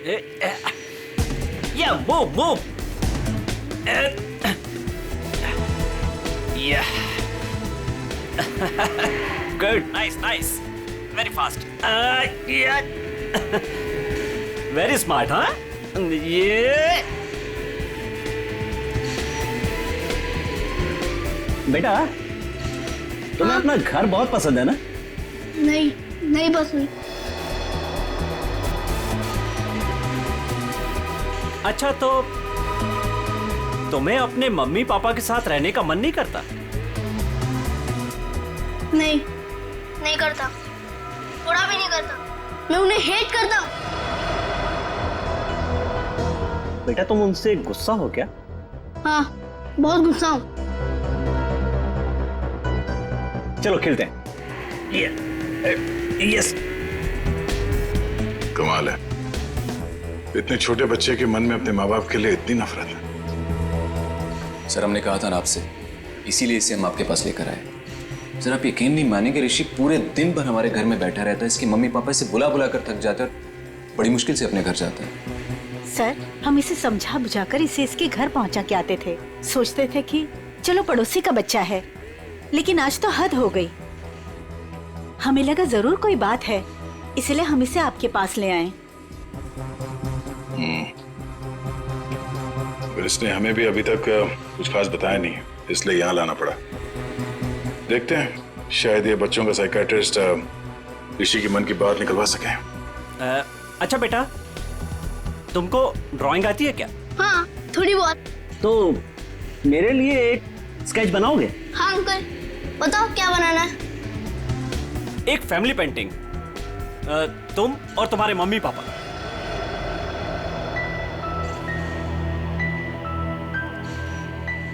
Yeah, move. Yeah. Good, nice. Very fast. Yeah. Very smart, huh? Yeah. बेटा, तुम्हें अपना घर बहुत पसंद है ना? नहीं पसंद। अच्छा, तो तुम्हें अपने मम्मी पापा के साथ रहने का मन नहीं करता? नहीं करता, थोड़ा भी नहीं करता। मैं उन्हें हेट करता हूँ। बेटा, तुम उनसे गुस्सा हो क्या? हाँ, बहुत गुस्सा हूँ। चलो खेलते हैं। यस। कमाल है, इतने छोटे बच्चे के मन में अपने माँ बाप के लिए इतनी नफरत है। सर, हमने कहा था ना आपसे, इसीलिए इसे हम आपके पास लेकर आए। सर, आप यकीन नहीं मानेंगे, ऋषि पूरे दिन भर हमारे घर में बैठा रहता है। इसके मम्मी पापा इसे बुला बुला कर थक जाते हैं और बड़ी मुश्किल से अपने घर जाता है। सर, हम इसे समझा बुझाकर इसे इसके घर पहुंचा के आते थे। सोचते थे कि चलो पड़ोसी का बच्चा है, लेकिन आज तो हद हो गई। हमें लगा जरूर कोई बात है, इसलिए हम इसे आपके पास ले आए। पर इसने हमें भी अभी तक कुछ खास बताया नहीं, इसलिए यहाँ लाना पड़ा। देखते हैं, शायद ये बच्चों का साइकियाट्रिस्ट ऋषि की मन की बात निकलवा सके। अच्छा बेटा, तुमको ड्राइंग आती है क्या? हाँ, थोड़ी बहुत। तो मेरे लिए एक स्केच बनाओगे? हाँ अंकल, बताओ क्या बनाना है? एक फैमिली पेंटिंग, तुम और तुम्हारे मम्मी पापा।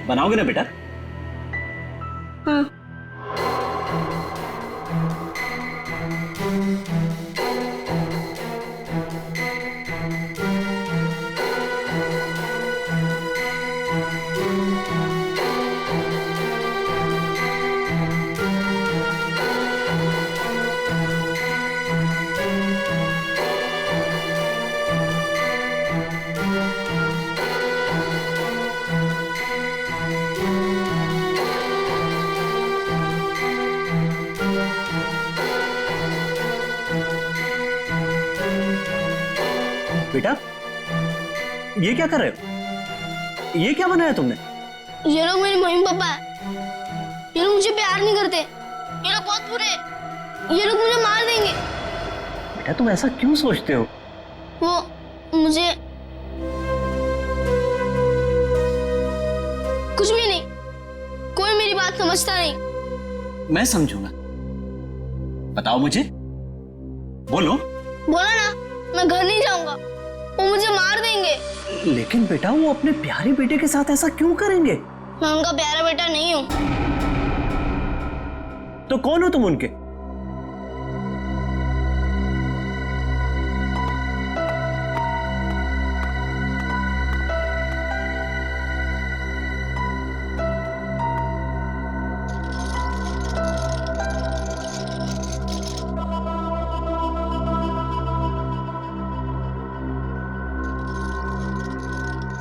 बनाओगे ना बेटा? हाँ। बेटा, ये क्या कर रहे हो? ये क्या बनाया तुमने? ये लोग मेरे मम्मी पापा है। ये लोग मुझे प्यार नहीं करते। ये लोग बहुत बुरे हैं। ये लोग मुझे मार देंगे। बेटा, तुम ऐसा क्यों सोचते हो? वो मुझे कुछ भी नहीं, कोई मेरी बात समझता नहीं। मैं समझूंगा। बताओ मुझे, बोलो। बोला ना, मैं घर नहीं जाऊंगा, वो मुझे मार देंगे। लेकिन बेटा, वो अपने प्यारे बेटे के साथ ऐसा क्यों करेंगे? मैं उनका प्यारा बेटा नहीं हूँ। तो कौन हो तुम उनके?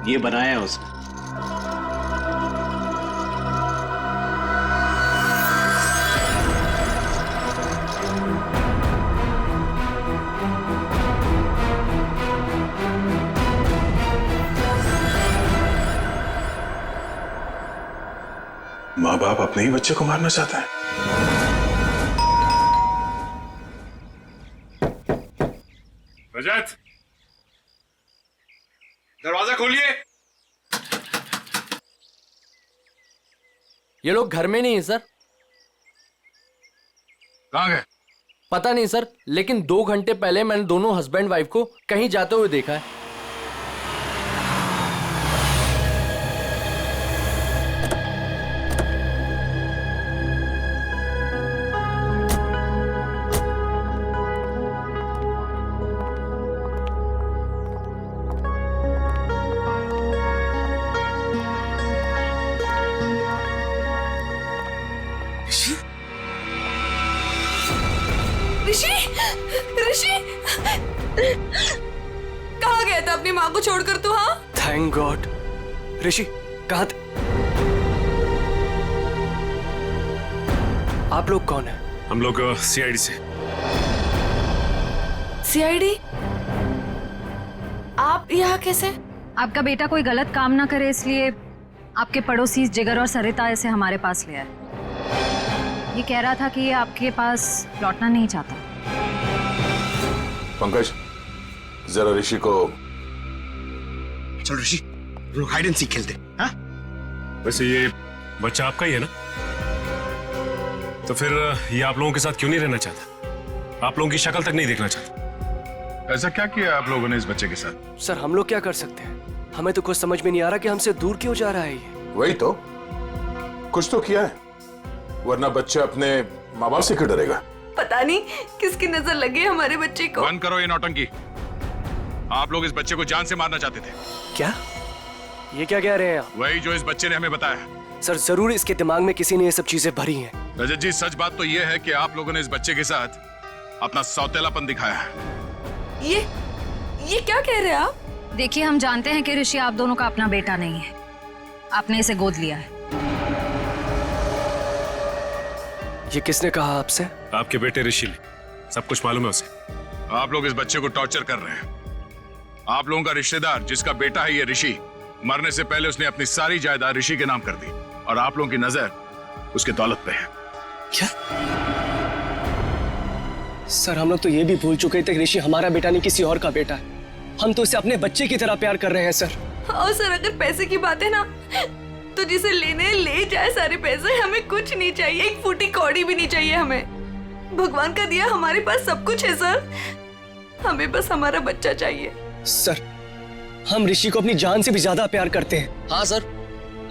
ये बनाया है उसने। माँ बाप अपने ही बच्चे को मारना चाहता है। रजत, दरवाजा खोलिए। ये लोग घर में नहीं है सर। कहाँ गए? पता नहीं सर, लेकिन 2 घंटे पहले मैंने दोनों हस्बैंड वाइफ को कहीं जाते हुए देखा है। ऋषि, ऋषि, कहाँ गया था अपनी माँ को छोड़कर तू? हाँ, थैंक गॉड। ऋषि कहाँ थे? आप लोग कौन है? हम लोग सीआईडी से। सीआईडी? आप यहाँ कैसे? आपका बेटा कोई गलत काम ना करे इसलिए आपके पड़ोसी जिगर और सरिता इसे हमारे पास ले आए। ये कह रहा था कि ये आपके पास लौटना नहीं चाहता। पंकज, जरा ऋषि को। चल ऋषि, लोग हाइड एंड सीक खेलते। हाँ? वैसे ये बच्चा आपका ही है ना? तो फिर ये आप लोगों के साथ क्यों नहीं रहना चाहता? आप लोगों की शक्ल तक नहीं देखना चाहता? ऐसा क्या किया आप लोगों ने इस बच्चे के साथ? सर हम लोग क्या कर सकते हैं? हमें तो कुछ समझ में नहीं आ रहा कि हमसे दूर क्यों जा रहा है ये। वही तो, कुछ तो किया है, वरना बच्चा अपने माँ बाप से क्यों डरेगा? पता नहीं किसकी नजर लगी हमारे बच्चे को। बंद करो ये नौटंकी। आप लोग इस बच्चे को जान से मारना चाहते थे। क्या? ये क्या कह रहे हैं आप? वही जो इस बच्चे ने हमें बताया। सर जरूर इसके दिमाग में किसी ने ये सब चीजें भरी हैं। रजत जी, सच बात तो ये है कि आप लोगों ने इस बच्चे के साथ अपना सौतेलापन दिखाया है। ये क्या कह रहे हैं आप? देखिए, हम जानते हैं कि ऋषि आप दोनों का अपना बेटा नहीं है। आपने इसे गोद लिया है। ये किसने कहा आपसे? आपके बेटे ऋषि ने, सब कुछ मालूम है उसे। आप लोग इस बच्चे को टॉर्चर कर रहे हैं। आप लोगों का रिश्तेदार जिसका बेटा है ये ऋषि, मरने से पहले उसने अपनी सारी जायदाद ऋषि के नाम कर दी और आप लोगों की नजर उसके दौलत पे है। क्या? सर हम लोग तो ये भी भूल चुके थे कि ऋषि हमारा बेटा नहीं किसी और का बेटा है। हम तो इसे अपने बच्चे की तरह प्यार कर रहे हैं सर। और सर अगर पैसे की बात है ना, तो जिसे लेने ले जाए सारे पैसे, हमें कुछ नहीं चाहिए, एक फूटी कौड़ी भी नहीं चाहिए हमें। भगवान का दिया हमारे पास सब कुछ है सर, हमें बस हमारा बच्चा चाहिए। सर हम ऋषि को अपनी जान से भी ज्यादा प्यार करते हैं। हाँ सर,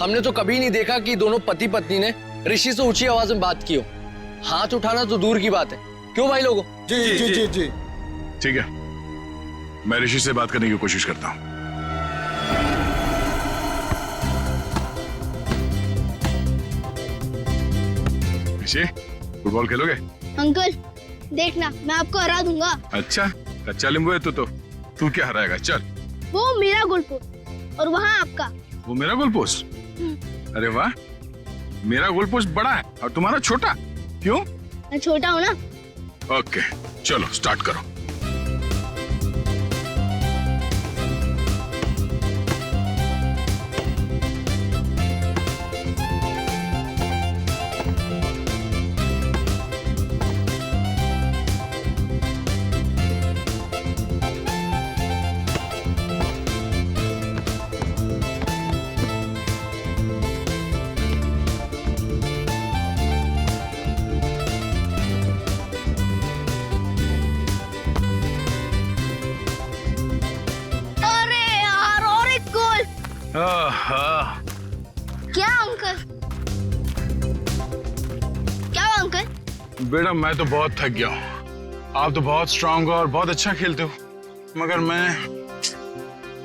हमने तो कभी नहीं देखा कि दोनों पति पत्नी ने ऋषि से ऊंची आवाज में बात की हो। हाथ उठाना तो दूर की बात है। क्यों भाई लोगों? जी जी जी जी। ठीक है, मैं ऋषि से बात करने की कोशिश करता हूं। ऋषि, फुटबॉल खेलोगे? अंकल देखना, मैं आपको हरा दूंगा। अच्छा, कच्चा नींबू है तो तू क्या हराएगा? चल। वो मेरा गोल पोस्ट और वहाँ आपका। वो मेरा गोल पोस्ट? अरे वाह, मेरा गोल पोस्ट बड़ा है और तुम्हारा छोटा। क्यों? मैं छोटा हूँ ना। ओके, चलो स्टार्ट करो। क्या अंकल? क्या हुआ अंकल? बेटा मैं तो बहुत थक गया हूँ। आप तो बहुत स्ट्रांग हो और बहुत अच्छा खेलते हो, मगर मैं।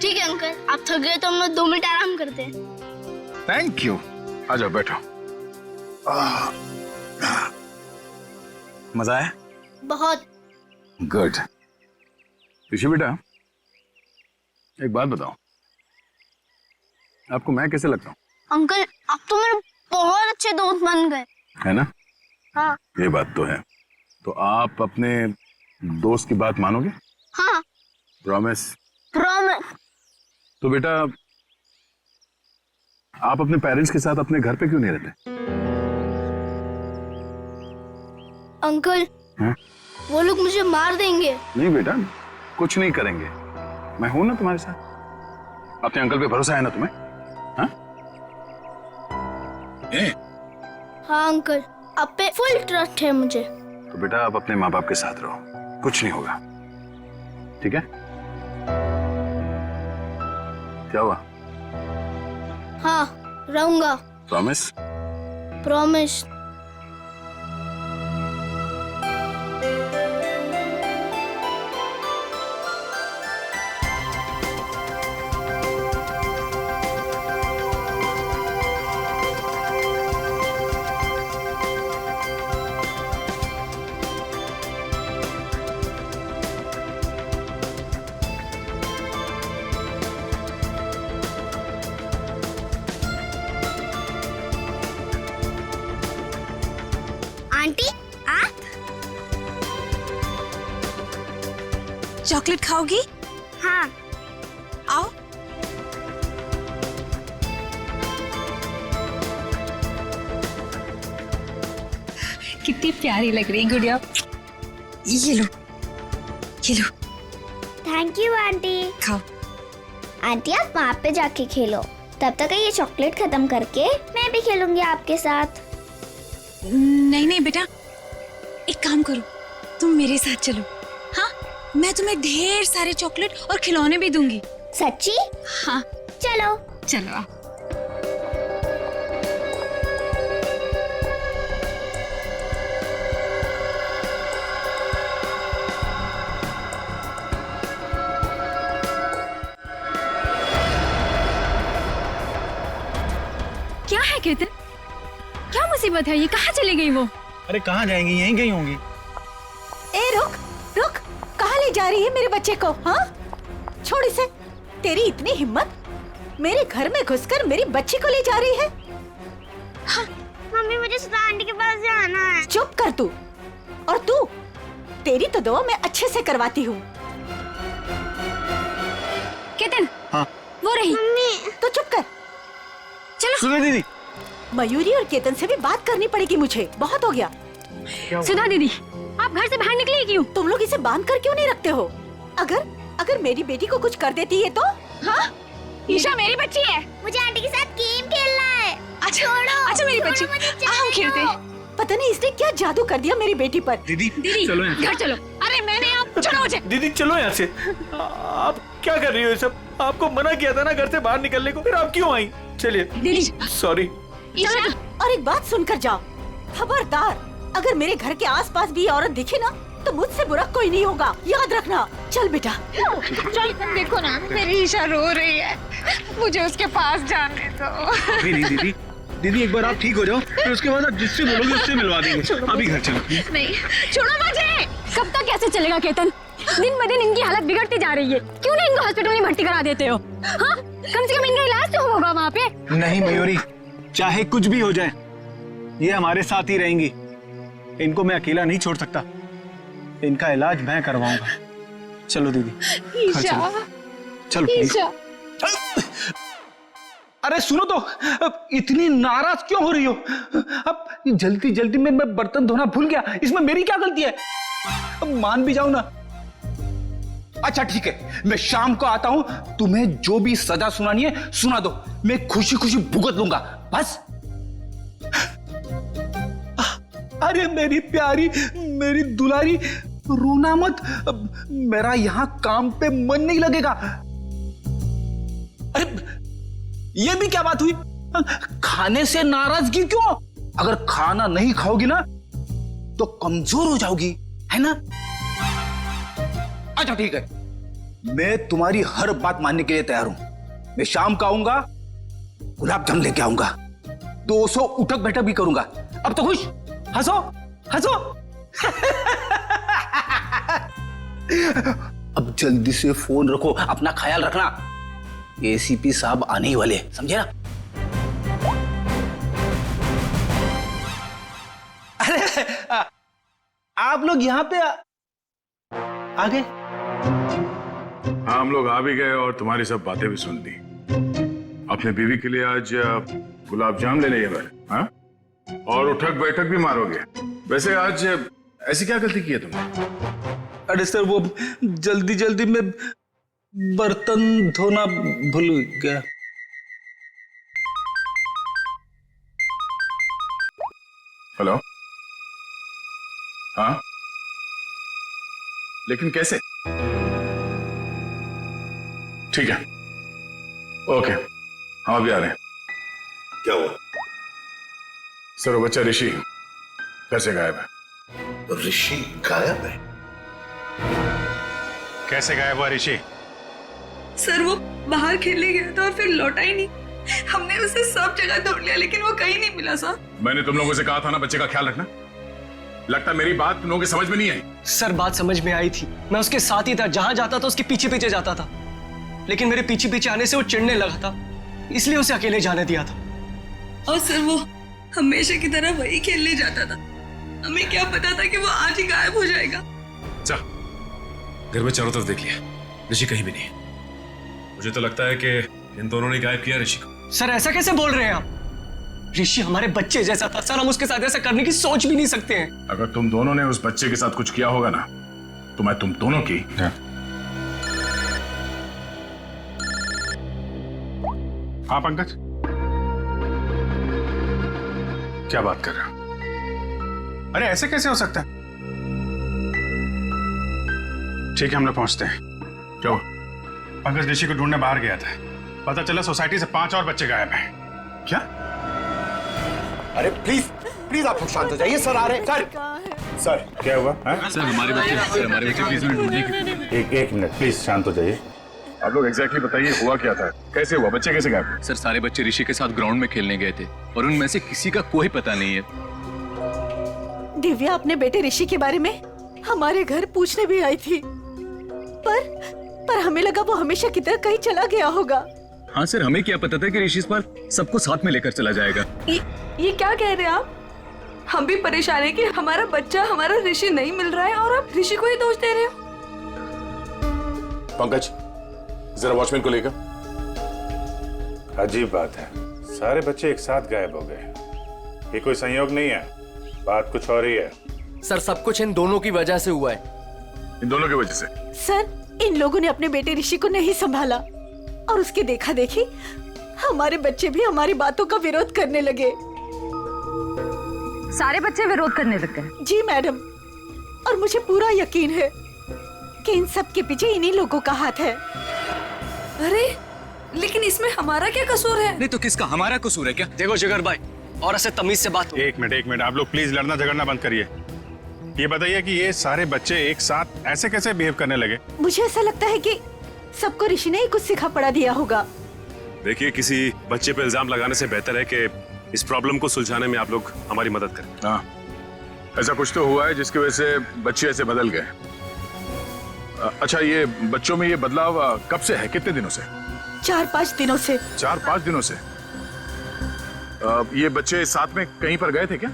ठीक है अंकल, आप थक गए तो हम लोग 2 मिनट आराम करते हैं। Thank you. आ जाओ बैठो। मजा आया? बहुत। गुड। ऋषि बेटा, एक बात बताओ, आपको मैं कैसे लगता हूँ? अंकल आप तो मेरे बहुत अच्छे दोस्त बन गए। है ना? हाँ। ये बात तो है। तो आप अपने दोस्त की बात मानोगे? हाँ। प्रॉमिस? प्रॉमिस। तो बेटा, आप अपने पेरेंट्स के साथ अपने घर पे क्यों नहीं रहते? अंकल हाँ? वो लोग मुझे मार देंगे। नहीं बेटा, कुछ नहीं करेंगे, मैं हूं ना तुम्हारे साथ। अपने अंकल पे भरोसा है ना तुम्हें? हाँ? हाँ अंकल, आप पे फुल ट्रस्ट है मुझे। तो बेटा आप अपने माँ बाप के साथ रहो, कुछ नहीं होगा, ठीक है? क्या हुआ? हाँ रहूंगा। प्रॉमिस? प्रॉमिस। आंटी आप चॉकलेट खाओगी? हाँ आओ। कितनी प्यारी लग रही गुड़िया। ये लो, ये लो, थैंक यू आंटी। खाओ। आंटी आप वहाँ पे जाके खेलो, तब तक ये चॉकलेट खत्म करके मैं भी खेलूंगी आपके साथ। नहीं नहीं बेटा, एक काम करो, तुम मेरे साथ चलो। हाँ, मैं तुम्हें ढेर सारे चॉकलेट और खिलौने भी दूंगी। सच्ची? हाँ चलो चलो आओ। क्या है केतन, क्या मुसीबत है? ये कहाँ चली गई वो? अरे कहाँ जाएंगी, यहीं गई होंगी। ए रुक रुक, कहाँ ले जा रही है मेरे बच्चे को? हाँ छोड़ इसे। तेरी इतनी हिम्मत, मेरे घर में घुसकर मेरी बच्ची को ले जा रही है? मम्मी मुझे सुधा आंटी के पास जाना है। चुप कर तू। और तू, तेरी तो दुआ मैं अच्छे से करवाती हूँ। केतन, हाँ वो रही। मम्मी तो चुप कर। सुनो दीदी, मयूरी और केतन से भी बात करनी पड़ेगी मुझे, बहुत हो गया। सुधा दीदी, आप घर से बाहर निकले क्यों? तुम लोग इसे बांध कर क्यों नहीं रखते हो? अगर मेरी बेटी को कुछ कर देती है तो? हाँ, ईशा मेरी बच्ची है। मुझे आंटी के साथ गेम खेलना है। अच्छा छोड़ो, मेरी बच्ची, मुझे हम खेलते हैं। पता नहीं इसने क्या जादू कर दिया मेरी बेटी पर। दीदी दीदी चलो यहाँ। घर चलो। अरे मैंने आप छोड़ो मुझे। दीदी चलो यहाँ से। आप क्या कर रही हो ये सब? आपको मना किया था ना घर से बाहर निकलने को, फिर आप क्यों आई? चलिए दीदी सॉरी। ईशा और एक बात सुनकर जाओ, खबरदार, अगर मेरे घर के आसपास भी औरत दिखे ना तो मुझसे बुरा कोई नहीं होगा, याद रखना। चल बेटा चल, देखो ना मेरी ईशा रो रही है, मुझे उसके पास जाने दो। नहीं दीदी, दीदी एक बार आप ठीक हो जाओ, फिर उसके बाद आप जिससे बोलोगे उससे मिलवा देंगे। अभी घर चलो। नहीं, छोड़ो मुझे। कब तक कैसे चलेगा केतन? दिन ब दिन इनकी हालत बिगड़ती जा रही है। क्यों नहीं इनको हॉस्पिटल में भर्ती करा देते हो? हाँ, कम से कम इनका इलाज तो होगा वहाँ पे। नहीं मयूरी, चाहे कुछ भी हो जाए, ये हमारे साथ ही रहेंगी। इनको मैं अकेला नहीं छोड़ सकता, इनका इलाज मैं करवाऊंगा। चलो दीदी घर चलो, चलो प्लीज। अरे सुनो तो, इतनी नाराज क्यों हो रही हो? अब जल्दी जल्दी में मैं बर्तन धोना भूल गया, इसमें मेरी क्या गलती है? अब मान भी जाओ ना। अच्छा ठीक है, मैं शाम को आता हूं, तुम्हें जो भी सजा सुनानी है सुना दो, मैं खुशी खुशी भुगत लूंगा बस। अरे मेरी प्यारी, मेरी दुलारी, रोना मत, मेरा यहां काम पे मन नहीं लगेगा। अरे ये भी क्या बात हुई? खाने से नाराजगी क्यों? अगर खाना नहीं खाओगी ना तो कमजोर हो जाओगी, है ना? अच्छा ठीक है, मैं तुम्हारी हर बात मानने के लिए तैयार हूं। मैं शाम को आऊंगा, गुलाब जामुन लेके आऊंगा, 200 उठक बैठक भी करूंगा। अब तो खुश, हंसो हंसो। अब जल्दी से फोन रखो, अपना ख्याल रखना, एसीपी साहब आने ही वाले, समझे ना? अरे आप लोग यहाँ पे आ गए? हाँ, हम लोग आ भी गए और तुम्हारी सब बातें भी सुन ली। अपने बीवी के लिए आज गुलाब जामुन ले लिए मैंने, हाँ? और उठक बैठक भी मारोगे। वैसे आज ऐसी क्या गलती की है तुमने? अरे सर, वो जल्दी जल्दी में बर्तन धोना भूल गया। हेलो, हाँ, लेकिन कैसे? ठीक है, ओके, हम अभी आ रहे हैं। क्या हुआ? सर, वो बच्चा ऋषि कैसे गायब है? ऋषि गायब है? कैसे गायब हुआ ऋषि? सर वो बाहर खेलने गया था और फिर लौटा ही नहीं। हमने उसे सब जगह ढूंढ लिया लेकिन वो कहीं नहीं मिला सर। मैंने तुम लोगों से कहा था ना बच्चे का ख्याल रखना। लगता मेरी बात तुम लोगों की समझ में नहीं आई। सर बात समझ में आई थी, मैं उसके साथ ही था, जहां जाता था उसके पीछे पीछे जाता था, लेकिन मेरे पीछे पीछे आने से वो चिढ़ने लगा था, इसलिए उसे अकेले जाने दिया था। और सर वो हमेशा की तरह वही खेलने जाता था। हमें क्या पता था कि वो आज ही गायब हो जाएगा। जा, घर में चारों तरफ देख लिया, ऋषि कहीं भी नहीं है। मुझे तो लगता है कि इन दोनों ने गायब किया ऋषि को। सर ऐसा कैसे बोल रहे हैं आप? ऋषि हमारे बच्चे जैसा था सर, हम उसके साथ ऐसा करने की सोच भी नहीं सकते हैं। अगर तुम दोनों ने उस बच्चे के साथ कुछ किया होगा ना, तो मैं तुम दोनों की। हाँ पंकज, क्या बात कर रहे हो? अरे ऐसे कैसे हो सकता है? ठीक है, हम लोग पहुंचते हैं। क्या हुआ? पंकज ऋषि को ढूंढने बाहर गया था, पता चला सोसाइटी से 5 और बच्चे गायब हैं। क्या? अरे प्लीज प्लीज आप लोग शांत हो जाइए, सर आ रहे हैं। सर क्या हुआ? सर हमारे बच्चे प्लीज ढूंढिए। एक मिनट प्लीज शांत हो जाइए। आप लोग एग्जैक्टली बताइए हुआ क्या था, कैसे हुआ, बच्चे कैसे गायब? सर सारे बच्चे ऋषि के साथ ग्राउंड में खेलने गए थे और उनमें से किसी का कोई पता नहीं है। दिव्या अपने बेटे ऋषि के बारे में हमारे घर पूछने भी आई थी, पर हमें लगा वो हमेशा की तरह कहीं चला गया होगा। हाँ सर, हमें क्या पता था कि ऋषि इस बार सबको साथ में लेकर चला जाएगा। ये क्या कह रहे हैं आप? हम भी परेशान है कि हमारा बच्चा, हमारा ऋषि नहीं मिल रहा है और आप ऋषि को ही दोष दे रहे हो। पंकज जरा वॉचमैन को लेकर। अजीब बात है, सारे बच्चे एक साथ गायब हो गए। ये कोई संयोग नहीं है, बात कुछ और ही है। सर सब कुछ इन दोनों की वजह से हुआ है। इन दोनों की वजह से? सर इन लोगों ने अपने बेटे ऋषि को नहीं संभाला और उसके देखा देखी हमारे बच्चे भी हमारी बातों का विरोध करने लगे। सारे बच्चे विरोध करने लग गए? जी मैडम, और मुझे पूरा यकीन है कि इन सब के पीछे इन्हीं लोगों का हाथ है। अरे लेकिन इसमें हमारा क्या कसूर है? नहीं तो किसका? हमारा कसूर है क्या? देखो जिगर भाई, और ऐसे तमीज से बात हो। एक मिनट आप लोग प्लीज लड़ना झगड़ना बंद करिए। ये बताइए कि ये सारे बच्चे एक साथ ऐसे कैसे बिहेव करने लगे? मुझे ऐसा लगता है कि सबको ऋषि ने ही कुछ सिखा पड़ा दिया होगा। देखिए, किसी बच्चे पे इल्जाम लगाने से बेहतर है कि इस प्रॉब्लम को सुलझाने में आप लोग हमारी मदद करें। हाँ, ऐसा कुछ तो हुआ है जिसकी वजह से बच्चे ऐसे बदल गए। अच्छा, ये बच्चों में ये बदलाव कब से है, कितने दिनों से? 4-5 दिनों से। 4-5 दिनों से? ये बच्चे साथ में कहीं पर गए थे क्या?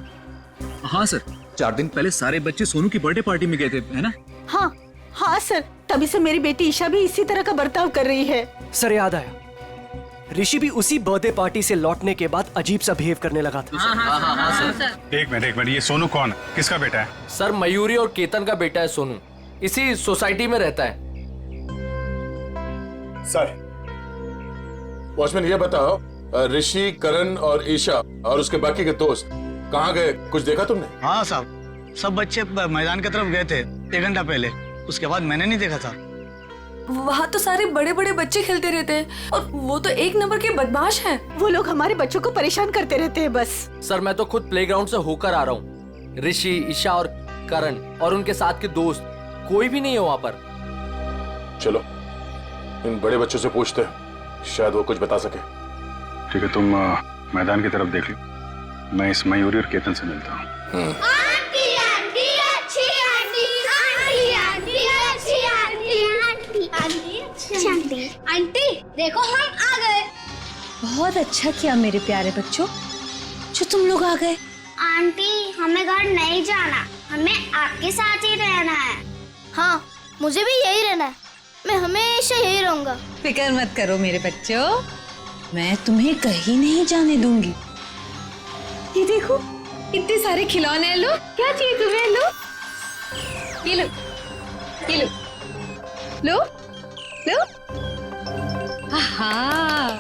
हाँ सर, 4 दिन पहले सारे बच्चे सोनू की बर्थडे पार्टी में गए थे, है ना? हाँ सर, तभी से मेरी बेटी ईशा भी इसी तरह का बर्ताव कर रही है। सर याद आया, ऋषि भी उसी बर्थडे पार्टी से लौटने के बाद अजीब सा बिहेव करने लगा था। एक मिनट, ये सोनू कौन है, किसका बेटा है? सर मयूरी और केतन का बेटा है सोनू, इसी सोसाइटी में रहता है। सर वॉचमैन ये बताओ, ऋषि, करण और ईशा और उसके बाकी के दोस्त कहाँ गए, कुछ देखा तुमने? हाँ साहब, सब बच्चे मैदान की तरफ गए थे 1 घंटा पहले, उसके बाद मैंने नहीं देखा था। वहाँ तो सारे बड़े बड़े बच्चे खेलते रहते हैं और वो तो 1 नंबर के बदमाश हैं। वो लोग हमारे बच्चों को परेशान करते रहते हैं बस। सर मैं तो खुद प्लेग्राउंड से होकर आ रहा हूँ। ऋषि, ईशा और करण और उनके साथ के दोस्त कोई भी नहीं है वहाँ पर। चलो इन बड़े बच्चों से पूछते हैं, शायद वो कुछ बता सके। ठीक है, तुम मैदान की तरफ देख लो, मैं इस मयूरी और केतन से मिलता हूँ। आंटी आंटी अच्छी आंटी, आंटी आंटी अच्छी आंटी, आंटी आंटी अच्छी आंटी। आंटी देखो हम आ गए। बहुत अच्छा किया मेरे प्यारे बच्चों जो तुम लोग आ गए। आंटी हमें घर नहीं जाना, हमें आपके साथ ही रहना है। हाँ मुझे भी यही रहना है, मैं हमेशा यही रहूंगा। फिक्र मत करो मेरे बच्चों, मैं तुम्हें कहीं नहीं जाने दूंगी। ये देखो इतने सारे खिलौने हैं, लो क्या चाहिए तुम्हें, लो ये लो, ये लो, लो लो। हाँ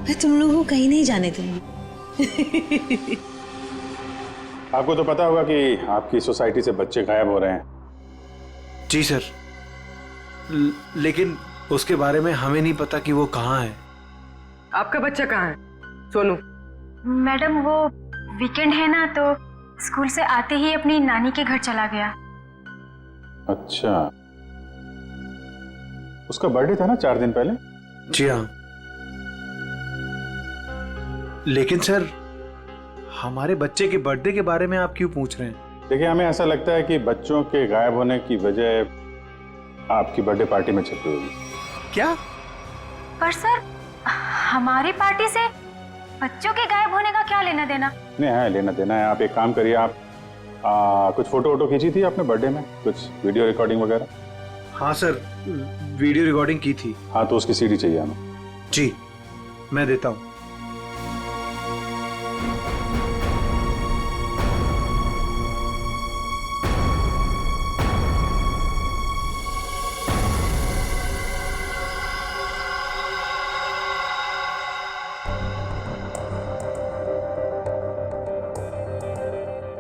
मैं तुम लोगों को कहीं नहीं जाने दूंगी। आपको तो पता होगा कि आपकी सोसाइटी से बच्चे गायब हो रहे हैं। जी सर, लेकिन उसके बारे में हमें नहीं पता कि वो कहाँ है। आपका बच्चा कहाँ है सोनू? मैडम वो वीकेंड है ना, तो स्कूल से आते ही अपनी नानी के घर चला गया। अच्छा, उसका बर्थडे था ना 4 दिन पहले? जी हाँ, लेकिन सर हमारे बच्चे के बर्थडे के बारे में आप क्यों पूछ रहे हैं? देखिए, हमें ऐसा लगता है कि बच्चों के गायब होने की वजह आपकी बर्थडे पार्टी में छिपी हुई। क्या? पर सर हमारी पार्टी से बच्चों के गायब होने का क्या लेना देना? नहीं है, लेना देना है। आप एक काम करिए, आप कुछ फोटो वोटो खींची थी आपने बर्थडे में, कुछ वीडियो रिकॉर्डिंग वगैरह? हाँ सर, वीडियो रिकॉर्डिंग की थी। हाँ तो उसकी सीडी चाहिए हमें। जी मैं देता हूँ।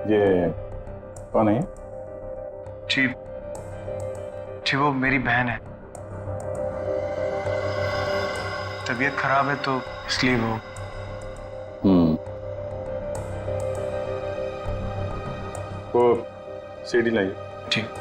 ये कौन है? जी जी वो मेरी बहन है। तबीयत खराब है तो इसलिए वो। वो सीडी लाइए। ठीक।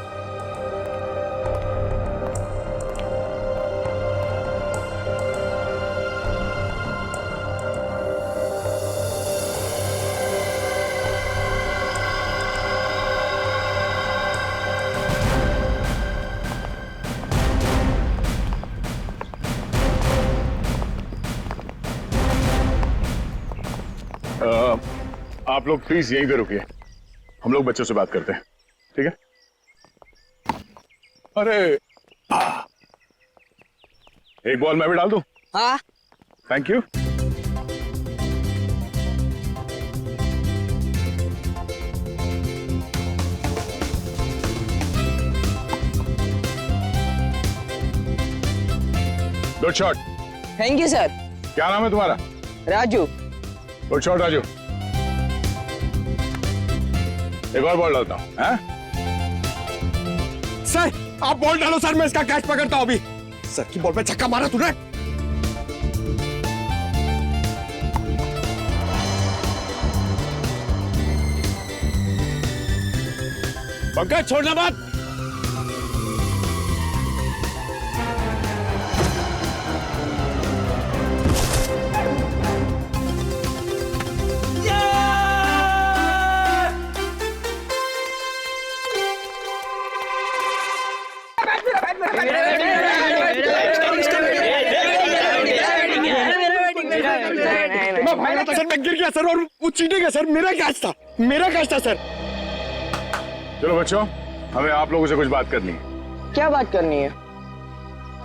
आप लोग प्लीज यहीं पे रुकिए, हम लोग बच्चों से बात करते हैं, ठीक है? अरे एक बॉल मैं भी डाल दूं? हाँ। Thank you. Good shot. Thank you sir. क्या नाम है तुम्हारा? राजू। Good shot Raju. एक और बॉल डालता हूं। सर आप बॉल डालो सर, मैं इसका कैच पकड़ता हूं अभी। सर की बॉल पे छक्का मारा तूने। पंकज छोड़ना मत। सर मैं गिर गया सर, और वो चीटिंग है सर, मेरा कैच था, मेरा कैच था सर। चलो बच्चों, हमें आप लोगों से कुछ बात करनी है। क्या बात करनी है?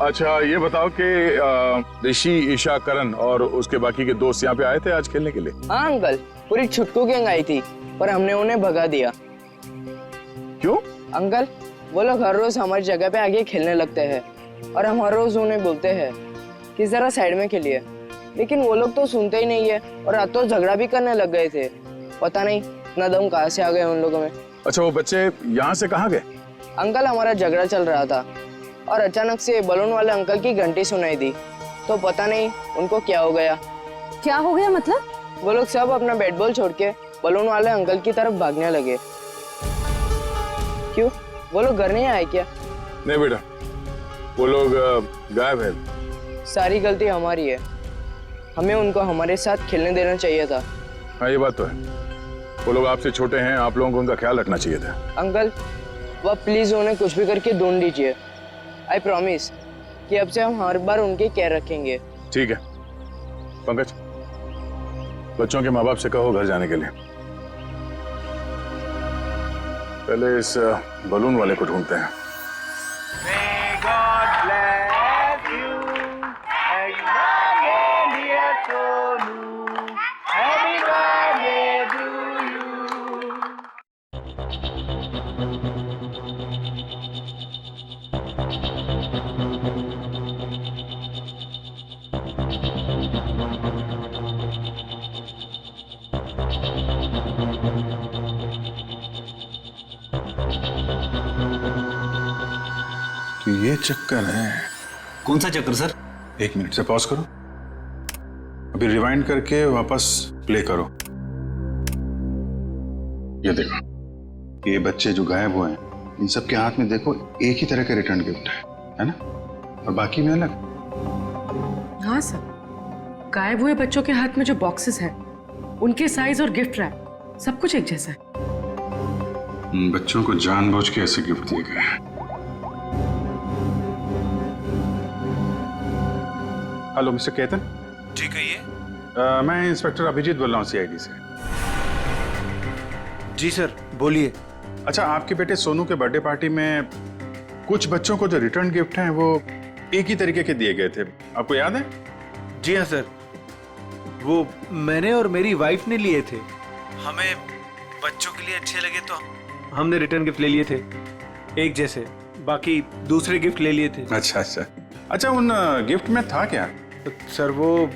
अच्छा ये बताओ कि ऋषि, ईशा, करण और उसके बाकी के दोस्त यहाँ पे आए थे आज खेलने के लिए? हाँ अंकल, पूरी छुटकू गैंग आई थी पर हमने उन्हें भगा दिया। क्यों? अंकल वो लोग हर रोज हमारी जगह पे आगे खेलने लगते हैं और हम हर रोज उन्हें बोलते हैं कि जरा साइड में खेलिए, लेकिन वो लोग तो सुनते ही नहीं है और आज तो झगड़ा भी करने लग गए थे। पता नहीं इतना दम कहाँ से आ गए उन लोगों में। अच्छा वो बच्चे यहाँ से कहाँ गए? अंकल हमारा झगड़ा चल रहा था और अचानक से बलून वाले अंकल की घंटी सुनाई दी, तो पता नहीं उनको क्या हो गया। क्या हो गया मतलब? वो लोग सब अपना बैट बॉल छोड़ के बलून वाले अंकल की तरफ भागने लगे। क्यों, वो लोग घर नहीं आए क्या? नहीं बेटा, वो लोग गायब है। सारी गलती हमारी है, हमें उनको हमारे साथ खेलने देना चाहिए था। हाँ ये बात तो है, वो लोग आपसे छोटे हैं, आप लोगों को उनका ख्याल रखना चाहिए था। अंकल वह प्लीज उन्हें कुछ भी करके ढूंढ दीजिए। आई प्रॉमिस कि अब से हम हर बार उनकी केयर रखेंगे। ठीक है पंकज, बच्चों के माँ बाप से कहो घर जाने के लिए। पहले इस बलून वाले को ढूंढते हैं। तो ये चक्कर है। कौन सा चक्कर सर? एक मिनट से पॉज करो, अभी रिवाइंड करके वापस प्ले करो। ये देखो, ये बच्चे जो गायब हुए हैं इन सब के हाथ में देखो एक ही तरह के रिटर्न गिफ्ट है ना, और बाकी में अलग। हाँ सर, गायब हुए बच्चों के हाथ में जो बॉक्सेस हैं उनके साइज और गिफ्ट रैप सब कुछ एक जैसा है। बच्चों को जानबूझ के ऐसे गिफ्ट दिए गए हैं। Hello mister Ketan. जी कहिए। मैं इंस्पेक्टर अभिजीत बोल रहा हूँ सीआईडी से। जी सर, बोलिए। अच्छा, आपके बेटे सोनू के बर्थडे पार्टी में कुछ बच्चों को जो रिटर्न गिफ्ट हैं वो एक ही तरीके के दिए गए थे, आपको याद है? जी हाँ सर, वो मैंने और मेरी वाइफ ने लिए थे। हमें बच्चों के लिए अच्छे लगे तो हमने रिटर्न गिफ्ट ले लिए थे एक जैसे, बाकी दूसरे गिफ्ट ले लिए थे। अच्छा अच्छा अच्छा, उन गिफ्ट में था क्या? सर वो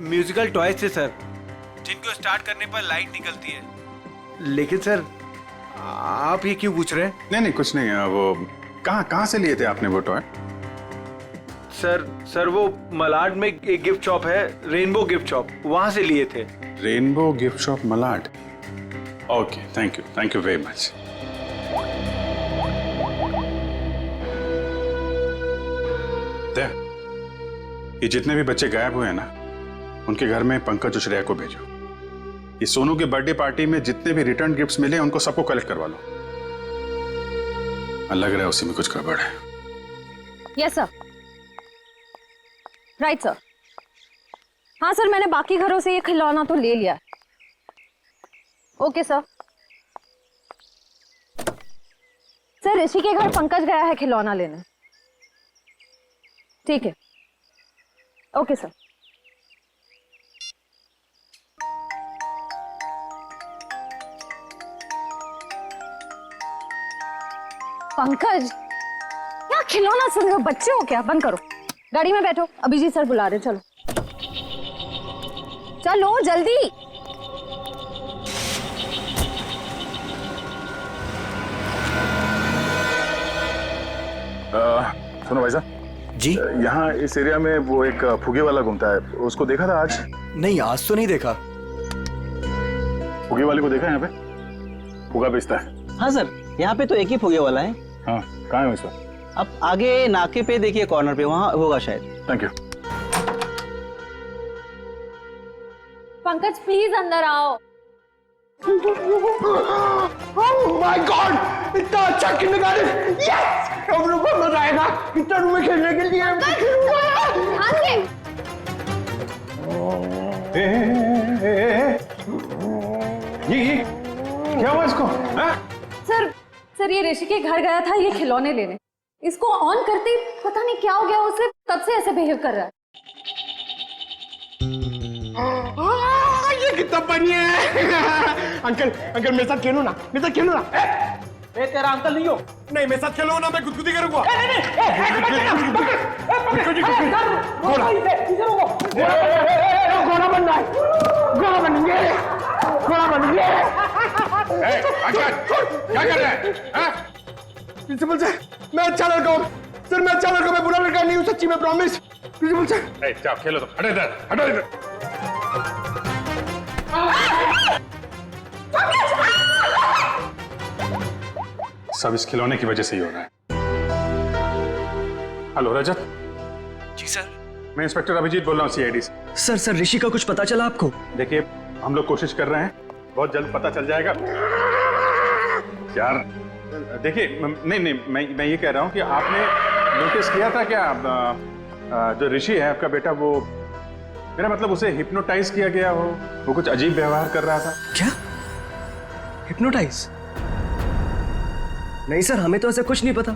म्यूजिकल टॉयज थे सर, जिनको स्टार्ट करने पर लाइट निकलती है। लेकिन सर आप ये क्यों पूछ रहे हैं? नहीं कुछ नहीं, वो कहाँ से लिए थे आपने वो टॉय? सर वो मलाड में एक गिफ्ट शॉप है, रेनबो गिफ्ट शॉप, वहां से लिए थे। Rainbow gift shop Malad, okay, thank you very much. ये जितने भी बच्चे गायब हुए हैं ना, उनके घर में पंकज और श्रेया को भेजो। ये सोनू के बर्थडे पार्टी में जितने भी रिटर्न गिफ्ट्स मिले उनको सबको कलेक्ट करवा लो। लग रहा है उसी में कुछ गड़बड़ है। Yes sir, right sir. हाँ सर, मैंने बाकी घरों से ये खिलौना तो ले लिया। Okay sir. सर ऋषि के घर पंकज गया है खिलौना लेने। ठीक है, ओके सर। पंकज, क्या खिलौना सुन रहे हो? बच्चे हो क्या? बंद करो, गाड़ी में बैठो, अभिजीत सर बुला रहे। चलो चलो जल्दी। सुनो भाई साहब जी, यहाँ इस एरिया में वो एक फुगे वाला घूमता है, उसको देखा था आज? नहीं आज तो नहीं देखा। फुगे वाले को देखा यहाँ पे? फुगा बेचता है। हाँ सर, यहाँ पे तो एक ही फुगे वाला है। हाँ, कहाँ है उसका? अब आगे नाके पे देखिए, कॉर्नर पे, वहाँ होगा शायद। Thank you. पंकज प्लीज अंदर आओ। Oh my God! इतना अच्छा किंडरगार्टन! Yes! हम लोग को मजा आएगा इतना रूम में खेलने के लिए। ये क्या हुआ इसको? सर ये ऋषि के घर गया था ये खिलौने लेने, इसको ऑन करते ही पता नहीं क्या हो गया उसे, तब से ऐसे बिहेव कर रहा है। ये कितना बढ़िया है। अंकल मेरे साथ खेलो ना, मेरे साथ खेलो ना। ए तेरा अंकल नहीं हो? नहीं, मेरे साथ खेलो ना, मैं गुदगुदी करूंगा। घोड़ा बनना है, घोड़ा बनेंगे, घोड़ा बनेंगे। क्या कर रहे हैं? प्रिंसिपल सर, मैं अच्छा लड़का हूँ सर, मैं अच्छा लड़का, मैं बुरा लड़का नहीं हूँ, सच्ची में प्रॉमिस। प्रिंसिपल सर जाओ खेलो, तो हटो इधर, हटो इधर। सब इस खिलौने की वजह से ही हो रहा है। हेलो रजत। जी सर। मैं इंस्पेक्टर अभिजीत बोल रहा हूँ सीआईडी से। सर ऋषि का कुछ पता चला आपको? देखिए, हम लोग कोशिश कर रहे हैं, बहुत जल्द पता चल जाएगा यार। देखिए, नहीं मैं ये कह रहा हूँ कि आपने नोटिस किया था क्या जो ऋषि है आपका बेटा, वो, मेरा मतलब उसे हिप्नोटाइज किया गया हो, वो कुछ अजीब व्यवहार कर रहा था। क्या? हिप्नोटाइज? नहीं सर, हमें तो ऐसा कुछ नहीं पता।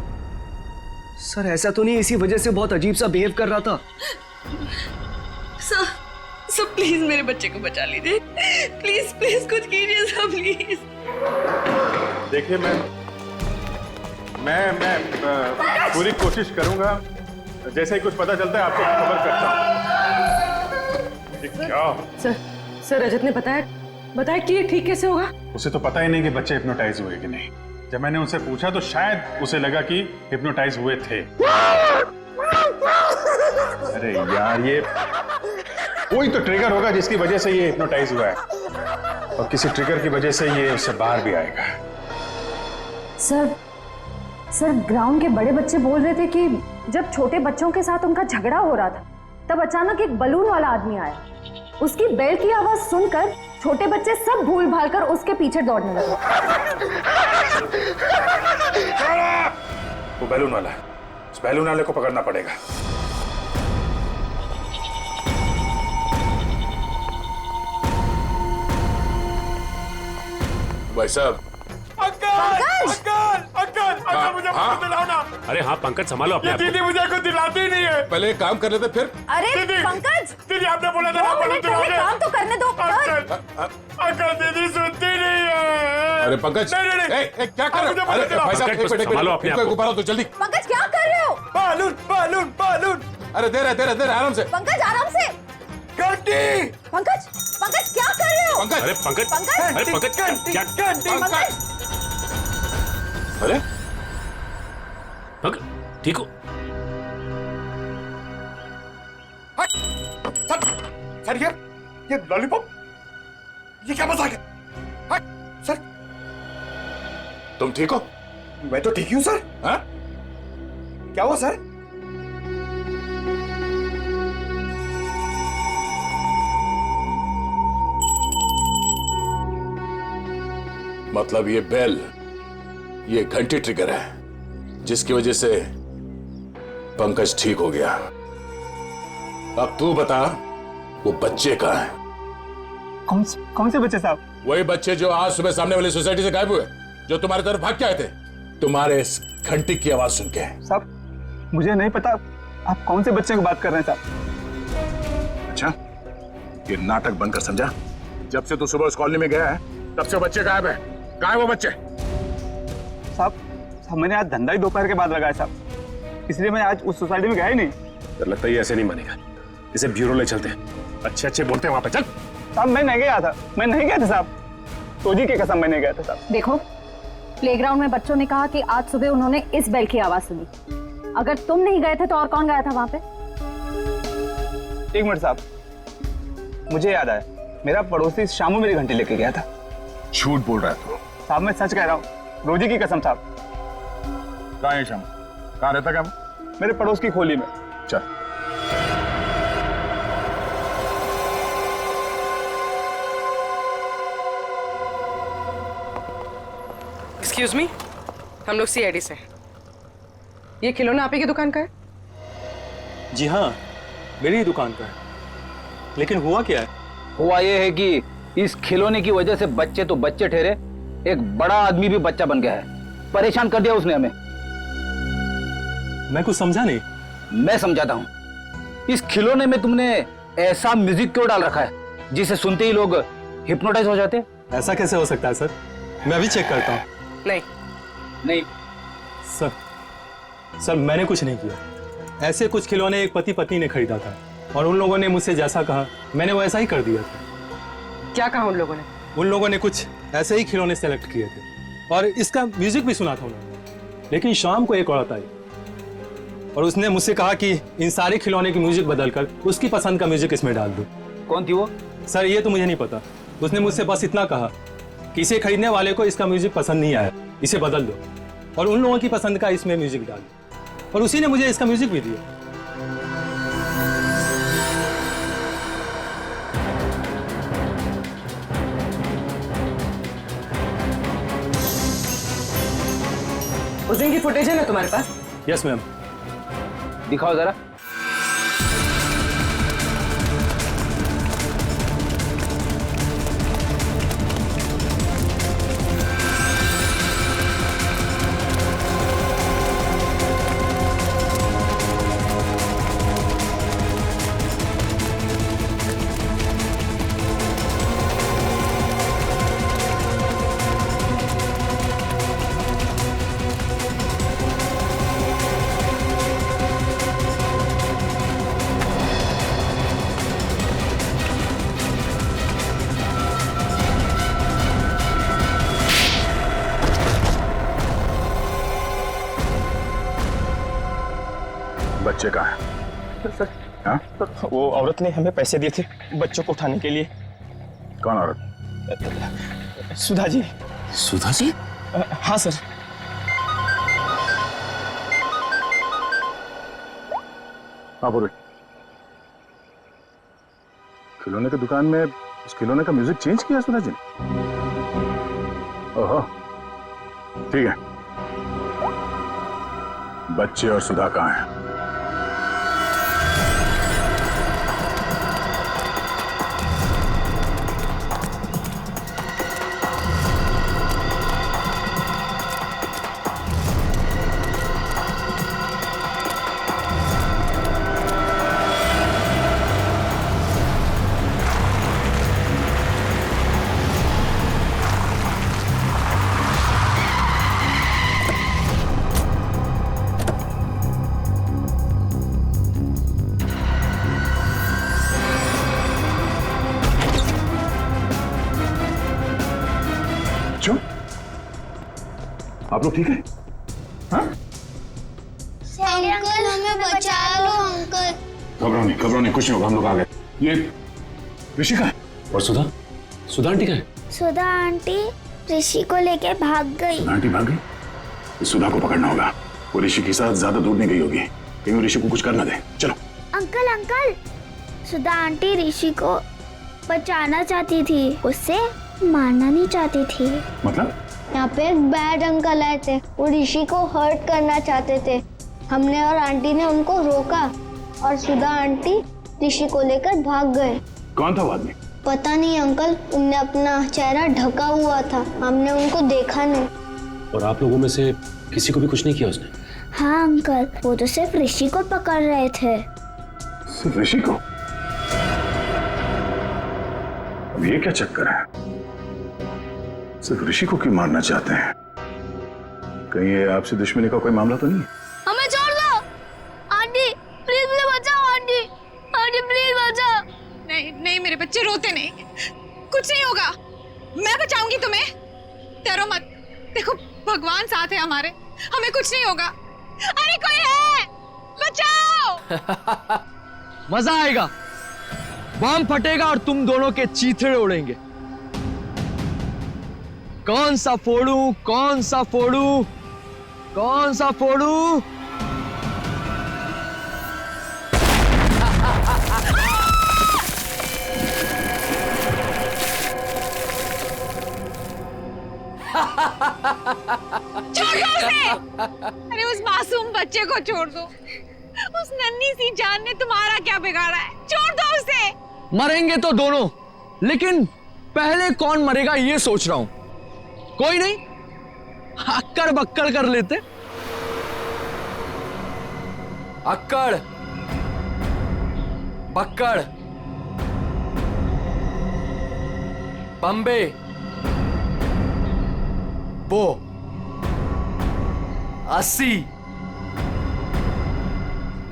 सर ऐसा तो नहीं, इसी वजह से बहुत अजीब सा बिहेव कर रहा था। सर प्लीज मेरे बच्चे को बचा लीजिए, प्लीज कुछ कीजिए सर, प्लीज। देखिए, मैं पूरी कोशिश करूंगा, जैसे ही कुछ पता चलता है आपको खबर करता हूँ। क्या? सर रजत ने बताया कि ये ठीक कैसे होगा? उसे तो पता ही नहीं कि बच्चे हिप्नोटाइज हुए कि नहीं। जब मैंने उनसे पूछा तो शायद उसे लगा कि हिप्नोटाइज हुए थे। अरे यार, ये कोई तो ट्रिगर होगा जिसकी वजह से ये हिप्नोटाइज हुआ है, और किसी ट्रिगर की वजह से ये उससे बाहर भी आएगा। सर ग्राउंड के बड़े बच्चे बोल रहे थे कि जब छोटे बच्चों के साथ उनका झगड़ा हो रहा था, तब अचानक एक बलून वाला आदमी आया। उसकी बेल्ट की आवाज सुनकर छोटे बच्चे सब भूल भाल कर उसके पीछे दौड़ने लगे। वो बैलून वाला है, उस बैलून वाले को पकड़ना पड़ेगा। भाई साहब। अंकल मुझे कुछ दिलाओ ना। अरे हाँ पंकज संभालो अपने आप को। दीदी मुझे कुछ दिलाती ही नहीं है। पहले एक काम कर लेते फिर। अरे पंकज, दीदी आपने बोला था ना काम तो करने दो। अंकल दीदी सुनती नहीं है। अरे पंकज, क्या कर रहे हो? अरे भाई साहब संभालो अपने आप को। ऊपर आओ तो जल्दी। पंकज क्या कर रहे हो? Balloon balloon balloon. अरे दे रहे आराम से। पंकज आराम से। घंटी। पंकज पंकज क्या कर रहे हो? पंकज, अरे पंकज, पंकज, अरे पंकज क्या? पंकज अरे पंकज ठीक हो? सर ये लॉलीपॉप, ये क्या मजाक है? सर तुम ठीक हो? मैं तो ठीक ही हूँ सर। हाँ? क्या हुआ सर? मतलब ये बेल, ये घंटी ट्रिगर है जिसकी वजह से पंकज ठीक हो गया। अब तू बता, वो बच्चे कहाँ हैं? कौन से बच्चे साहब? वही बच्चे जो आज सुबह सामने वाली सोसाइटी से गायब हुए, जो तुम्हारे तरफ भाग के आए थे तुम्हारे इस घंटी की आवाज सुन के। साहब मुझे नहीं पता आप कौन से बच्चे की बात कर रहे हैं साहब। अच्छा, ये नाटक बंद कर, समझा? जब से तू सुबह उस कॉलोनी में गया है तब से बच्चे गायब है। कहाँ है वो बच्चे? साहब मैंने आज धंधा ही दोपहर के बाद लगाया साहब, इसलिए मैं आज उस सोसाइटी में गया ही नहीं। तो लगता है ये ऐसे नहीं मानेगा, इसे ब्यूरो ले चलते हैं, अच्छे बोलते हैं वहां पे। चल साहब मैं नहीं गया था, मैं नहीं गया था साहब, तोजी की कसम मैं नहीं गया था साहब। देखो, प्लेग्राउंड में बच्चों ने कहा कि आज सुबह उन्होंने इस बेल की आवाज सुनी। अगर तुम नहीं गए थे तो और कौन गया था वहां पे? एक मिनट साहब, मुझे याद आया, मेरा पड़ोसी शामू मेरी घंटी लेके गया था। झूठ बोल रहा है तू। साहब मैं सच कह रहा हूँ, रोजी की कसम साहब। कहाँ है शामू? कहाँ रहता क्या? मेरे पड़ोस की खोली में। चल। एक्सक्यूज मी, हम लोग सीआईडी से हैं। ये खिलौना आप ही की दुकान का है? जी हाँ, मेरी ही दुकान का है। लेकिन हुआ क्या है? हुआ ये है कि इस खिलौने की वजह से बच्चे तो बच्चे ठहरे, एक बड़ा आदमी भी बच्चा बन गया है। परेशान कर दिया उसने हमें। मैं कुछ समझा नहीं। मैं समझाता हूँ। इस खिलौने में तुमने ऐसा म्यूजिक क्यों डाल रखा है जिसे सुनते ही लोग हिप्नोटाइज हो जाते? ऐसा कैसे हो सकता है सर? मैं अभी चेक करता हूँ। नहीं सर मैंने कुछ नहीं किया। ऐसे कुछ खिलौने एक पति पत्नी ने खरीदा था और उन लोगों ने मुझसे जैसा कहा मैंने वो ऐसा ही कर दिया था। क्या कहा उन लोगों ने? उन लोगों ने कुछ ऐसे ही खिलौने सेलेक्ट किए थे और इसका म्यूजिक भी सुना था उन्होंने। लेकिन शाम को एक औरत आई और उसने मुझसे कहा कि इन सारे खिलौने की म्यूजिक बदलकर उसकी पसंद का म्यूजिक इसमें डाल दो। कौन थी वो? सर ये तो मुझे नहीं पता। उसने मुझसे बस इतना कहा कि इसे खरीदने वाले को इसका म्यूजिक पसंद नहीं आया, इसे बदल दो और उन लोगों की पसंद का इसमें म्यूजिक डाल दो। और उसी ने मुझे इसका म्यूजिक भी दिया। उस दिन की फुटेज है ना तुम्हारे पास? Yes ma'am. दिखाओ जरा। बच्चे कहाँ हैं? सर, हाँ? वो औरत ने हमें पैसे दिए थे बच्चों को उठाने के लिए। कौन औरत? सुधा जी। सुधा जी? हाँ सर। हाँ बोलो। खिलौने की दुकान में उस खिलौने का म्यूजिक चेंज किया सुधा जी ने? ओहो, ठीक है। बच्चे और सुधा कहाँ हैं? बच्चों, आप लोग ठीक है? हाँ? अंकल हमें बचा लो अंकल। घबराओ नहीं, कुछ नहीं होगा, हम लोग आ गए। ये ऋषि का है। और सुधा आंटी का है? सुधा आंटी ऋषि को लेके भाग गई। आंटी भाग गई? इस सुधा को पकड़ना होगा। वो ऋषि के साथ ज्यादा दूर नहीं गई होगी, कहीं वो ऋषि को कुछ कर ना दे। चलो। अंकल सुधा आंटी ऋषि को बचाना चाहती थी, उससे मारना नहीं चाहती थी। मतलब? यहाँ पे एक बैड अंकल आए थे, वो ऋषि को हर्ट करना चाहते थे। हमने और आंटी ने उनको रोका और सुधा आंटी ऋषि को लेकर भाग गए। कौन था वो आदमी? पता नहीं अंकल, उनने अपना चेहरा ढका हुआ था, हमने उनको देखा नहीं। और आप लोगों में से किसी को भी कुछ नहीं किया उसने? हाँ अंकल, वो तो सिर्फ ऋषि को पकड़ रहे थे। सिर्फ ऋषि को? अब ये क्या चक्कर है? सिर्फ ऋषि को क्यों मारना चाहते हैं? कहीं ये आपसे दुश्मनी का कोई मामला तो नहीं? हमें छोड़ दो आंटी, प्लीज मुझे बचाओ आंटी, आंटी प्लीज बचाओ। नहीं मेरे बच्चे रोते नहीं, कुछ नहीं होगा, मैं बचाऊंगी तुम्हें, डरो मत। देखो भगवान साथ है हमारे, हमें कुछ नहीं होगा। अरे कोई है, बचाओ। मजा आएगा, बम फटेगा और तुम दोनों के चीथड़े उड़ेंगे। कौन सा फोड़ूं? छोड़ दो उसे। अरे उस मासूम बच्चे को छोड़ दो, उस नन्ही सी जान ने तुम्हारा क्या बिगाड़ा है, छोड़ दो उसे। मरेंगे तो दोनों, लेकिन पहले कौन मरेगा ये सोच रहा हूं। कोई नहीं, अक्कड़ बक्कड़ कर लेते। अक्कड़ बक्कड़ बम्बे बो 80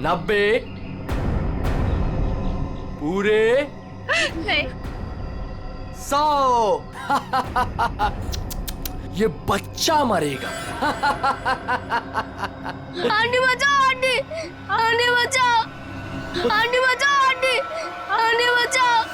90 पूरे नहीं 100। ये बच्चा मरेगा। आंटी बचाओ आंटी, आंटी बचाओ, आंटी बचाओ आंटी, आंटी बचाओ।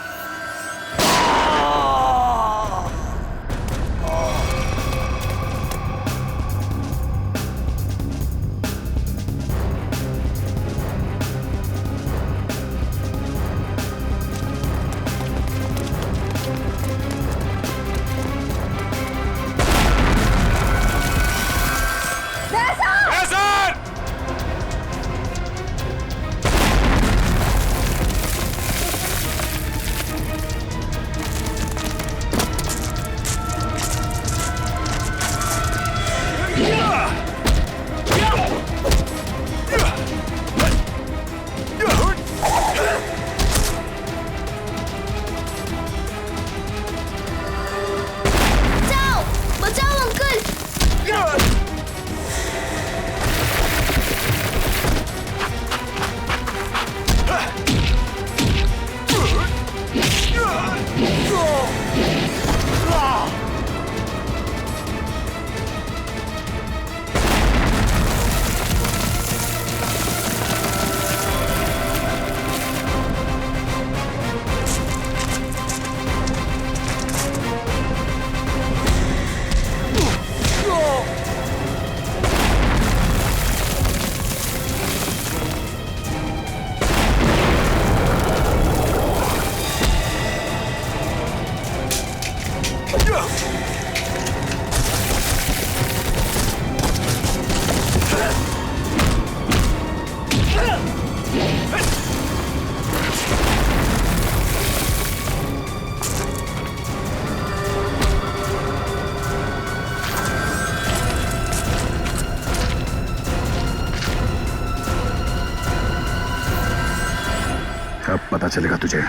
अब पता चलेगा तुझे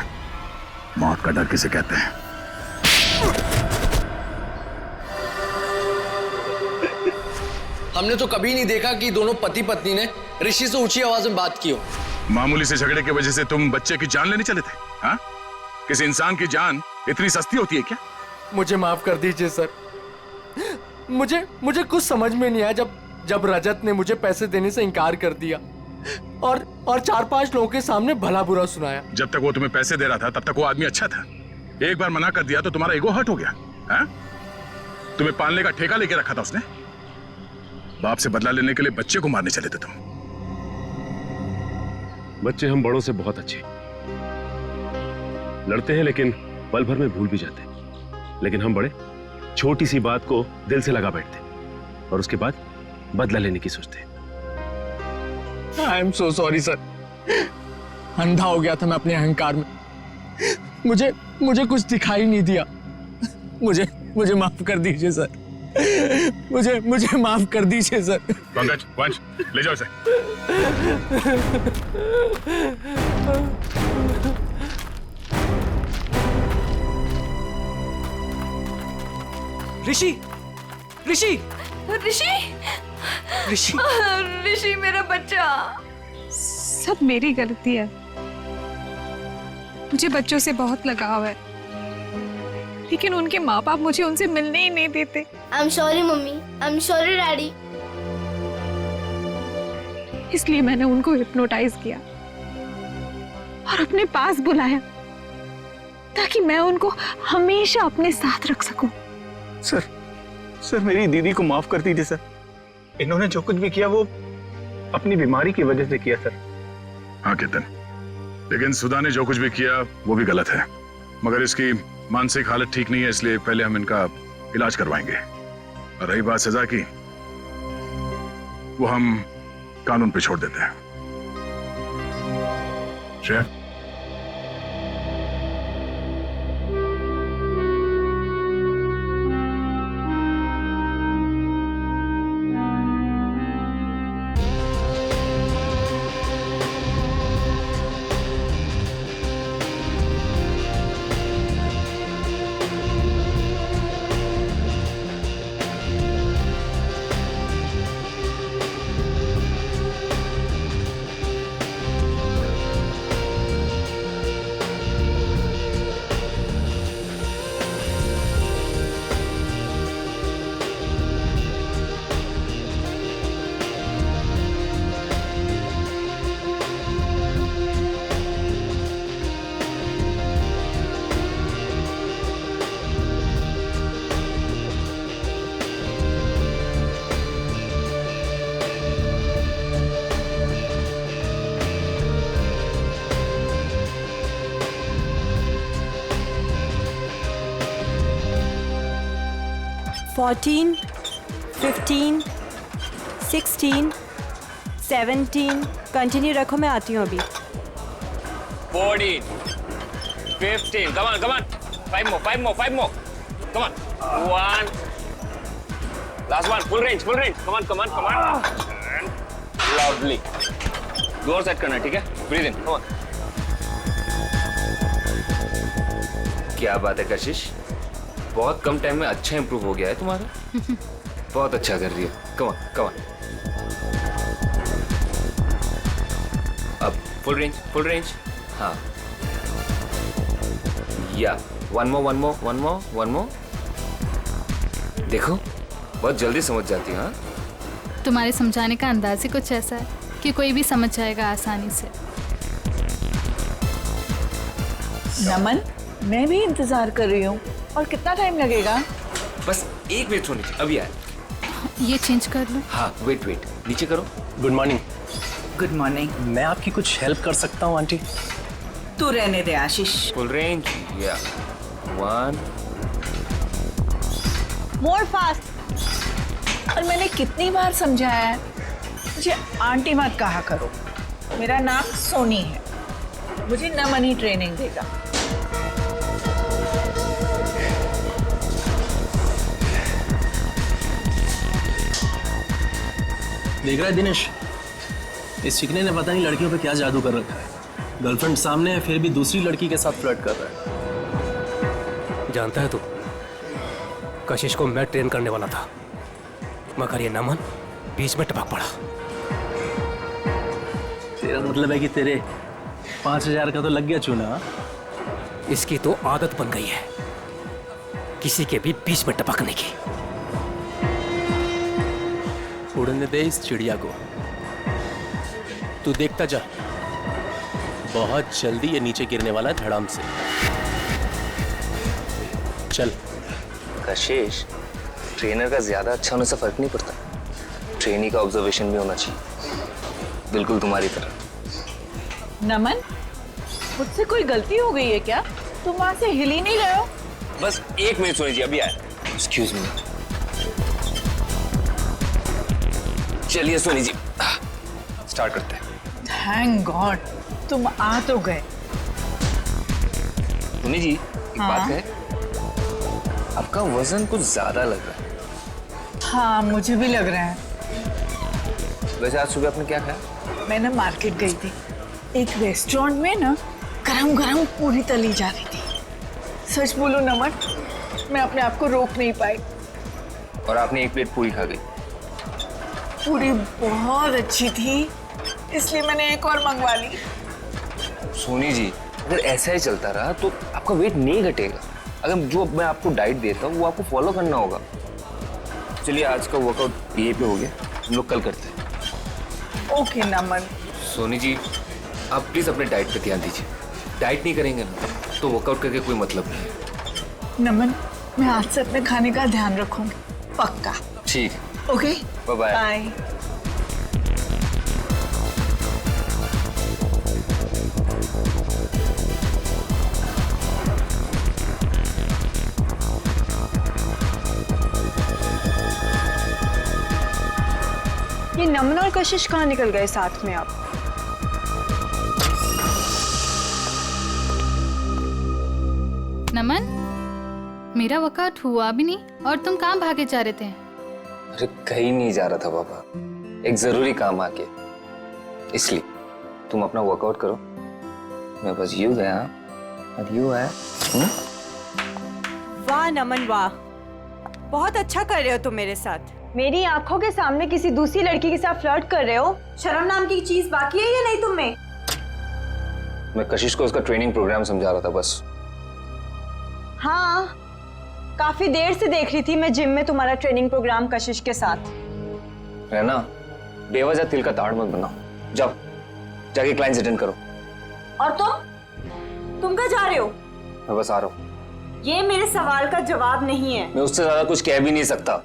मौत का डर किसे कहते हैं। हमने तो कभी नहीं देखा कि दोनों पति पत्नी ने ऋषि से ऊंची आवाज में बात की हो। मामूली से झगड़े की वजह से तुम बच्चे की जान लेने चले थे? हाँ? किसी इंसान की जान इतनी सस्ती होती है क्या? मुझे माफ कर दीजिए सर, मुझे कुछ समझ में नहीं आया जब रजत ने मुझे पैसे देने से इनकार कर दिया और 4-5 लोगों के सामने भला बुरा सुनाया। जब तक वो तुम्हें पैसे दे रहा था तब तक वो आदमी अच्छा था। एक बार मना कर दिया तो तुम्हारा ईगो हर्ट हो गया। हाँ? तुम्हें पालने का ठेका लेके रखा था उसने। बाप से बदला लेने के लिए बच्चे को मारने चले थे तुम। बच्चे हम बड़ों से बहुत अच्छे लड़ते हैं, लेकिन पल भर में भूल भी जाते हैं। लेकिन हम बड़े छोटी सी बात को दिल से लगा बैठते और उसके बाद बदला लेने की सोचते हैं। I am so sorry sir, अंधा हो गया था मैं अपने अहंकार में। मुझे कुछ दिखाई नहीं दिया। मुझे माफ कर दीजिए सर। मुझे माफ कर दीजिए सर। पंकज, वंश, ले जाओ इसे। ऋषि ऋषि ऋषि ऋषि ऋषि मेरा बच्चा। सब मेरी गलती है। मुझे बच्चों से बहुत लगाव है, लेकिन उनके माँ बाप मुझे उनसे मिलने ही नहीं देते। I am sorry mummy, I am sorry daddy. इसलिए मैंने उनको हिप्नोटाइज किया और अपने पास बुलाया ताकि मैं उनको हमेशा अपने साथ रख सकूं। सर मेरी दीदी को माफ कर दीजिए सर। इन्होंने जो कुछ भी किया वो अपनी बीमारी की वजह से किया सर। हाँ केतन, लेकिन सुधा ने जो कुछ भी किया वो भी गलत है। मगर इसकी मानसिक हालत ठीक नहीं है, इसलिए पहले हम इनका इलाज करवाएंगे। और रही बात सजा की, वो हम कानून पे छोड़ देते हैं। श्रेया, Fourteen, 15, 16, 17, कंटिन्यू रखो, मैं आती हूँ अभी। 14, 15, come on, 5 more, come on, 1, last one, full range, come on, and loudly, door set करना, ठीक है, breathe in, come on। क्या बात है कशिश, बहुत कम टाइम में अच्छा इंप्रूव हो गया है तुम्हारा। बहुत अच्छा कर रही हो, come on। अब फुल रेंज, हाँ, या one more। देखो बहुत जल्दी समझ जाती है। हाँ, तुम्हारे समझाने का अंदाज ही कुछ ऐसा है कि कोई भी समझ जाएगा आसानी से। नमन, मैं भी इंतजार कर रही हूँ। और कितना टाइम लगेगा? बस 1 मिनट होनी चाहिए, अभी आए। ये चेंज कर लो। हाँ, वेट, नीचे करो। Good morning. Good morning. मैं आपकी कुछ हेल्प कर सकता हूँ आंटी? तू रहने दे आशीष। फुल रेंज, या 1 मोर फास्ट। और मैंने कितनी बार समझाया है, मुझे आंटी मत कहा करो। मेरा नाम सोनी है, मुझे नमन ही ट्रेनिंग देगा। देख रहा है दिनेश, इस चिकने ने पता नहीं लड़कियों पे क्या जादू कर रखा है। गर्लफ्रेंड सामने है, फिर भी दूसरी लड़की के साथ फ्लर्ट कर रहा है। जानता है तू, कशिश को मैं ट्रेन करने वाला था, मगर ये नमन बीच में टपक पड़ा। तेरा मतलब है कि तेरे 5000 का तो लग गया चूना? इसकी तो आदत बन गई है किसी के भी बीच में टपकने की। उड़ने दे इस चिड़िया को। तू देखता जा, बहुत जल्दी ये नीचे गिरने वाला है धड़ाम से। चल। कशिश, ट्रेनर का ज्यादा अच्छा होने से फर्क नहीं पड़ता, ट्रेनी का ऑब्जर्वेशन भी होना चाहिए, बिल्कुल तुम्हारी तरह। नमन, मुझसे कोई गलती हो गई है क्या? तुम वहां से हिल ही नहीं रहे हो। बस 1 मिनट सोनी जी, अभी आए। Excuse me. चलिए सोनी जी, स्टार्ट करते हैं। थैंक गॉड तुम आ तो गए। सोनी जी, एक बात है, आपका वजन कुछ ज्यादा लग रहा है। हाँ मुझे भी लग रहा है। वैसे आज सुबह आपने क्या खाया? मैं ना मार्केट गई थी, एक रेस्टोरेंट में ना गरम गरम पूरी तली जा रही थी। सच बोलो नमन, मैं अपने आप को रोक नहीं पाई। और आपने 1 प्लेट पूरी खा गई। पूरी बहुत अच्छी थी, इसलिए मैंने एक और मंगवा ली। सोनी जी, अगर ऐसा ही चलता रहा तो आपका वेट नहीं घटेगा। अगर जो मैं आपको डाइट देता हूँ वो आपको फॉलो करना होगा। चलिए आज का वर्कआउट यहीं पे हो गया, हम लोग कल करते हैं। ओके नमन। सोनी जी, आप प्लीज अपने डाइट पे ध्यान दीजिए। डाइट नहीं करेंगे ना तो वर्कआउट करके कोई मतलब नहीं है। नमन, मैं आज से अपने खाने का ध्यान रखूंगी, पक्का। ठीक है, ओके, बाय बाय। बाय। ये नमन और कशिश कहाँ निकल गए साथ में? आप नमन, मेरा वर्कआउट हुआ भी नहीं और तुम कहाँ भागे जा रहे थे? अरे कहीं नहीं जा रहा था पापा, एक जरूरी काम आ गया, इसलिए तुम अपना वर्कआउट करो, मैं बस यूं गया और यूं आया। वाह नमन वाह, बहुत अच्छा कर रहे हो तुम मेरे साथ। मेरी आंखों के सामने किसी दूसरी लड़की के साथ फ्लर्ट कर रहे हो। शर्म नाम की चीज बाकी है या नहीं तुम में? मैं कशिश को उसका ट्रेनिंग प्रोग्राम समझा रहा था बस। हाँ, काफी देर से देख रही थी मैं जिम में तुम्हारा ट्रेनिंग प्रोग्राम कशिश के साथ। रहना, बेवजह तिल का ताड़ मत बनाओ, जाओ जाके क्लाइंट्स अटेंड करो। और तुम कहाँ जा रहे हो? मैं बस आ रहा हूँ। ये मेरे सवाल का जवाब नहीं है। मैं उससे ज्यादा कुछ कह भी नहीं सकता।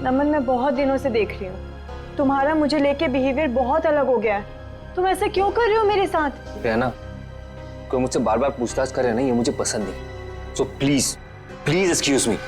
नमन, मैं बहुत दिनों से देख रही हूँ, तुम्हारा मुझे लेके बिहेवियर बहुत अलग हो गया है। तुम ऐसा क्यों कर रहे हो मेरे साथ? रहना, कोई मुझसे बार बार पूछताछ करे ना, ये मुझे पसंद नहीं। So please please excuse me.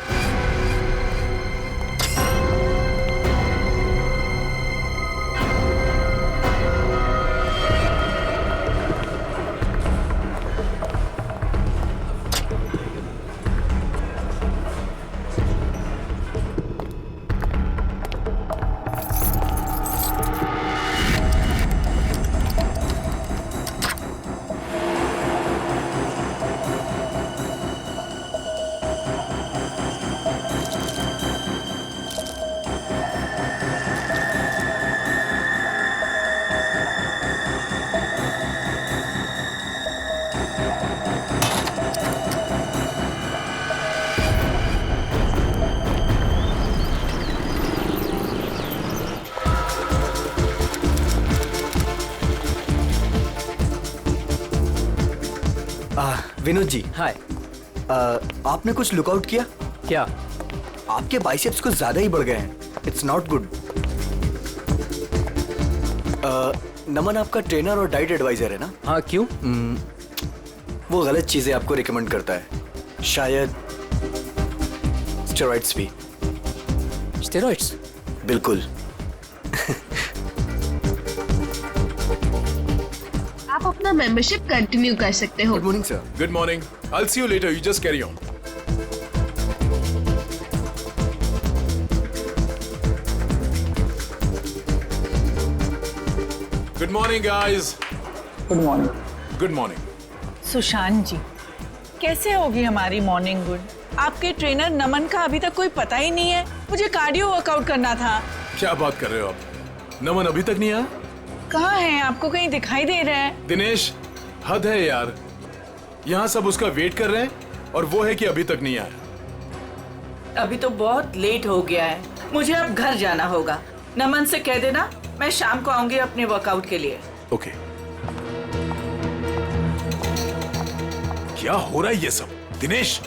Vinod ji, hi. आपने कुछ लुकआउट किया क्या? आपके बाइसेप्स कुछ ज्यादा ही बढ़ गए हैं। It's not good. नमन आपका ट्रेनर और डाइट एडवाइजर है ना? हाँ, क्यों? वो गलत चीजें आपको रिकमेंड करता है, शायद स्टेरॉइड्स भी। स्टेरॉइड्स? बिल्कुल। आप अपना मेंबरशिप कंटिन्यू कर सकते हो। Good morning sir. Good morning. I will see you later, you just carry on. Good morning guys. Good morning. Good morning. Sushant ji, कैसे होगी हमारी मॉर्निंग गुड? आपके ट्रेनर नमन का अभी तक कोई पता ही नहीं है। मुझे कार्डियो वर्कआउट करना था। क्या बात कर रहे हो आप? नमन अभी तक नहीं आया? कहाँ है? आपको कहीं दिखाई दे रहा है? दिनेश, हद है यार, यहाँ सब उसका वेट कर रहे हैं और वो है कि अभी तक नहीं आया। अभी तो बहुत लेट हो गया है। मुझे अब घर जाना होगा। नमन से कह देना मैं शाम को आऊंगी अपने वर्कआउट के लिए। ओके। क्या हो रहा है ये सब? दिनेश!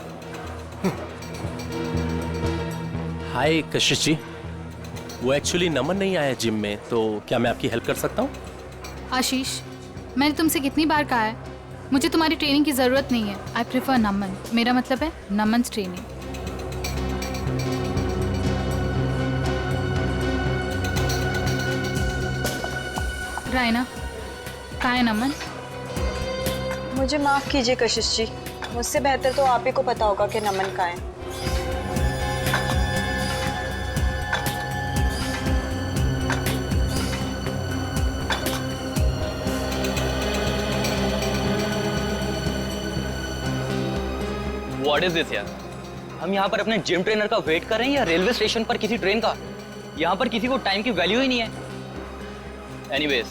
हाय कशिश जी, वो एक्चुअली नमन नहीं आया जिम में, तो क्या मैं आपकी हेल्प कर सकता हूँ? आशीष, मैंने तुमसे कितनी बार कहा है मुझे तुम्हारी ट्रेनिंग की जरूरत नहीं है। आई प्रेफर नमन। मेरा मतलब है नमन ट्रेनिंग। रायना, कहाँ है नमन? मुझे माफ कीजिए कशिश जी, मुझसे बेहतर तो आप ही को पता होगा कि नमन कहाँ है। व्हाट इज दिस यार? हम यहाँ पर अपने जिम ट्रेनर का वेट कर रहे हैं या रेलवे स्टेशन पर किसी ट्रेन का? यहाँ पर किसी को टाइम की वैल्यू ही नहीं है। एनीवेज,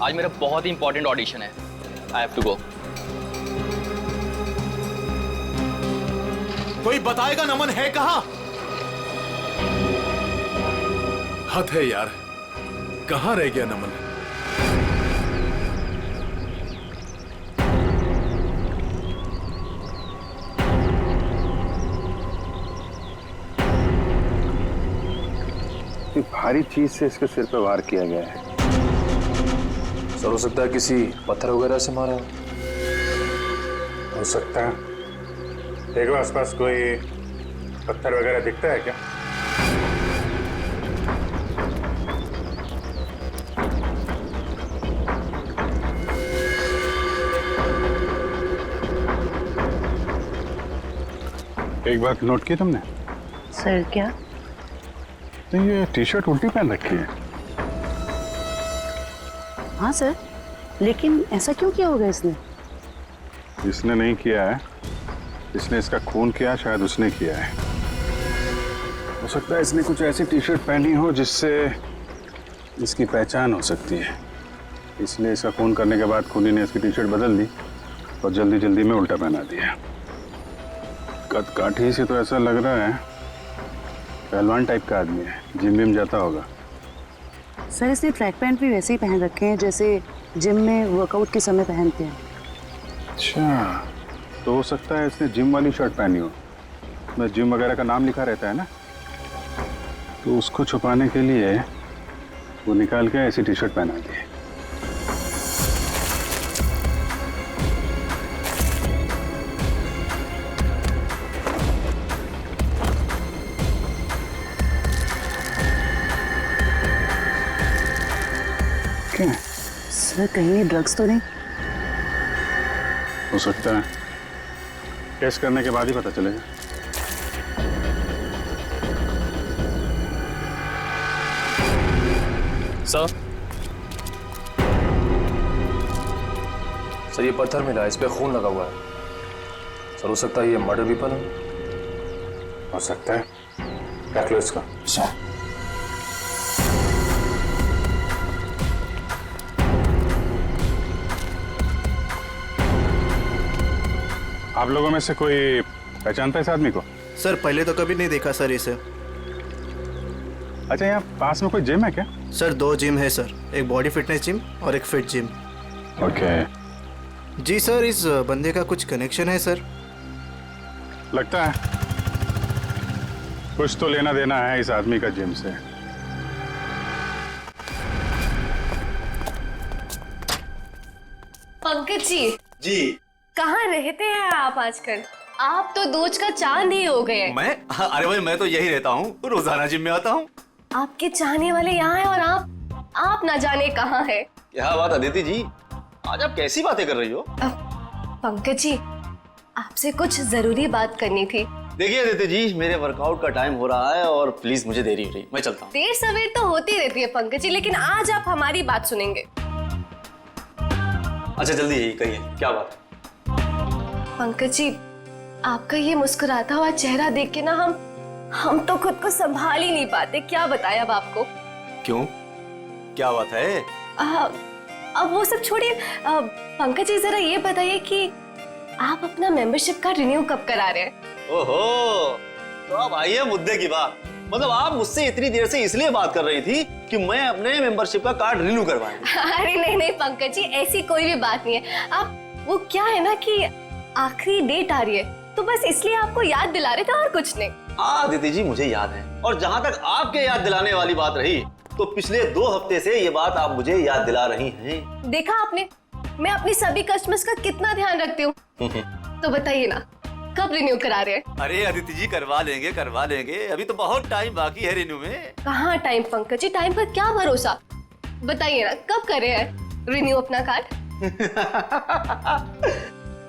आज मेरा बहुत ही इंपॉर्टेंट ऑडिशन है। I have to go. कोई बताएगा नमन है कहाँ? हद है यार, कहाँ रह गया नमन? भारी चीज से इसके सिर पे वार किया गया है। सर, हो सकता है किसी पत्थर वगैरह से मारा हो सकता है। देखो आसपास कोई पत्थर वगैरह दिखता है क्या? एक बात नोट की तुमने? सर क्या? तो ये टी शर्ट उल्टी पहन रखी है। हाँ सर, लेकिन ऐसा क्यों किया होगा इसने? इसने नहीं किया है, इसने इसका खून किया, शायद उसने किया है। हो सकता है इसने कुछ ऐसी टी शर्ट पहनी हो जिससे इसकी पहचान हो सकती है, इसलिए इसका खून करने के बाद खूनी ने इसकी टी शर्ट बदल दी और जल्दी जल्दी में उल्टा पहना दिया। कद काठी से तो ऐसा लग रहा है पहलवान टाइप का आदमी है, जिम विम जाता होगा। सर, इसने ट्रैक पैंट भी वैसे ही पहन रखे हैं जैसे जिम में वर्कआउट के समय पहनते हैं। अच्छा, तो हो सकता है इसने जिम वाली शर्ट पहनी हो, मैं जिम वगैरह का नाम लिखा रहता है ना, तो उसको छुपाने के लिए वो निकाल के ऐसी टी शर्ट पहना दी। क्या? सर, कहीं ड्रग्स तो नहीं? हो सकता है, टेस्ट करने के बाद ही पता चलेगा। सर, ये पत्थर मिला, इस पे खून लगा हुआ है। सर, हो सकता है ये मर्डर वेपन हो सकता है। रख लो इसको। आप लोगों में से कोई पहचानता है इस आदमी को? सर, पहले तो कभी नहीं देखा सर इसे। अच्छा, यहाँ पास में कोई जिम है क्या? सर, 2 जिम है सर, एक बॉडी फिटनेस जिम और एक फिट जिम। ओके। जी सर, इस बंदे का कुछ कनेक्शन है सर। लगता है कुछ तो लेना देना है इस आदमी का जिम से। पंकज जी। जी। कहाँ रहते हैं आप आजकल? आप तो दूज का चांद ही हो गए। मैं? अरे भाई, मैं तो यही रहता हूँ, रोजाना जिम में आता हूँ। आपके चाहने वाले यहाँ हैं और आप ना जाने कहाँ है। क्या बात अदिति जी, आज आप कैसी बातें कर रही हो? पंकज जी, आपसे कुछ जरूरी बात करनी थी। देखिए अदिति जी, मेरे वर्कआउट का टाइम हो रहा है और प्लीज मुझे देरी हो रही, मैं चलता हूँ। देर सवेर तो होती रहती है पंकज जी, लेकिन आज आप हमारी बात सुनेंगे। अच्छा, जल्दी यही कहिए, क्या बात है? पंकज जी, आपका ये मुस्कुराता हुआ चेहरा देख के ना हम तो खुद को संभाल ही नहीं पाते। क्या बताएं अब आपको। क्यों, क्या बात है? अब वो सब छोड़िए, पंकज जी जरा ये बताइए कि आप अपना मेंबरशिप का रिन्यू कब करा रहे हैं? ओहो, तो अब आइए मुद्दे की बात। मतलब आप मुझसे इतनी देर से इसलिए बात कर रही थी कि मैं अपने मेंबरशिप का कार्ड रिन्यू करवाऊं। अरे नहीं नहीं पंकज जी, ऐसी कोई भी बात नहीं है। आप वो क्या है ना कि आखिरी डेट आ रही है तो बस इसलिए आपको याद दिला रहे थे और कुछ नहीं। हाँ दीदी जी, मुझे याद है। और जहाँ तक आपके याद दिलाने वाली बात रही, तो पिछले 2 हफ्ते से ये बात आप मुझे याद दिला रही हैं। देखा आपने, मैं अपनी सभी कस्टमर्स का कितना ध्यान रखती हूँ। तो बताइए ना, कब रिन्यू करा रहे हैं? अरे अदिति जी, करवा लेंगे। अभी तो बहुत टाइम बाकी है रिन्यू में। कहाँ टाइम पंकज जी, टाइम का क्या भरोसा। बताइए ना, कब कर रहे हैं रिन्यू अपना कार्ड?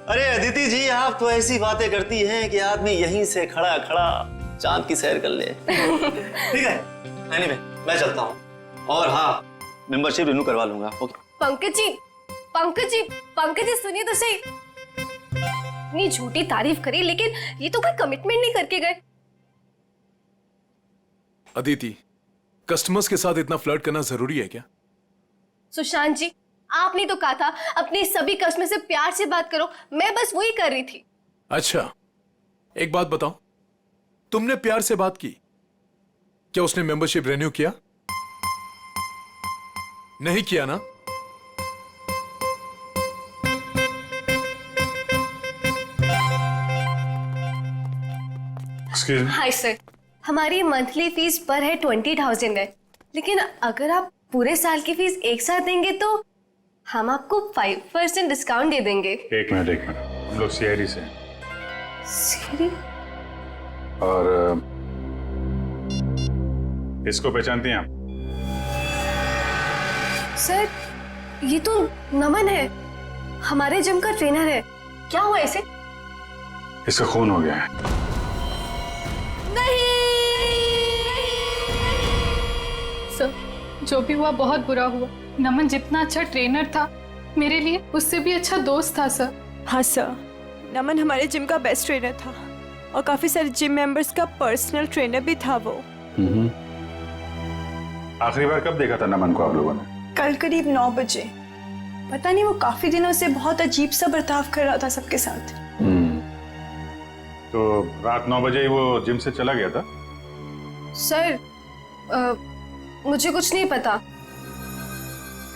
अरे अदिति जी, आप तो ऐसी बातें करती हैं कि आदमी यहीं से खड़ा खड़ा चांद की सैर कर ले। ठीक है, एनीवे, मैं चलता हूँ। और हाँ, मेंबरशिप रिन्यू करवा लूंगा। ओके। पंकज जी सुनिए तो सही। इतनी झूठी तारीफ करी, लेकिन ये तो कोई कमिटमेंट नहीं करके गए। अदिति, कस्टमर्स के साथ इतना फ्लर्ट करना जरूरी है क्या? सुशांत जी, आपने तो कहा था अपने सभी कस्टमर से प्यार से बात करो, मैं बस वही कर रही थी। अच्छा, एक बात बताओ, तुमने प्यार से बात की, क्या उसने मेंबरशिप रिन्यू किया? नहीं किया ना? हाय सर, हमारी मंथली फीस पर है 20,000 है, लेकिन अगर आप पूरे साल की फीस एक साथ देंगे तो हम आपको 5% डिस्काउंट दे देंगे। एक मिनट, हम लोग सीआईडी से हैं। सीआईडी? और इसको पहचानती हैं आप? सर, ये तो नमन है, हमारे जिम का ट्रेनर है। क्या हुआ इसे? इसका खून हो गया है। सर, जो भी हुआ बहुत बुरा हुआ। नमन जितना अच्छा ट्रेनर था, मेरे लिए उससे भी अच्छा दोस्त था सर। हाँ सर, नमन हमारे जिम का बेस्ट ट्रेनर था और काफी सारे जिम मेंबर्स का पर्सनल ट्रेनर भी था वो। आखिरी बार कब देखा था नमन को आप लोगों ने? कल करीब 9 बजे। पता नहीं, वो काफी दिनों से बहुत अजीब सा बर्ताव कर रहा था सबके साथ। तो रात 9 बजे ही वो जिम से चला गया था? सर, मुझे कुछ नहीं पता।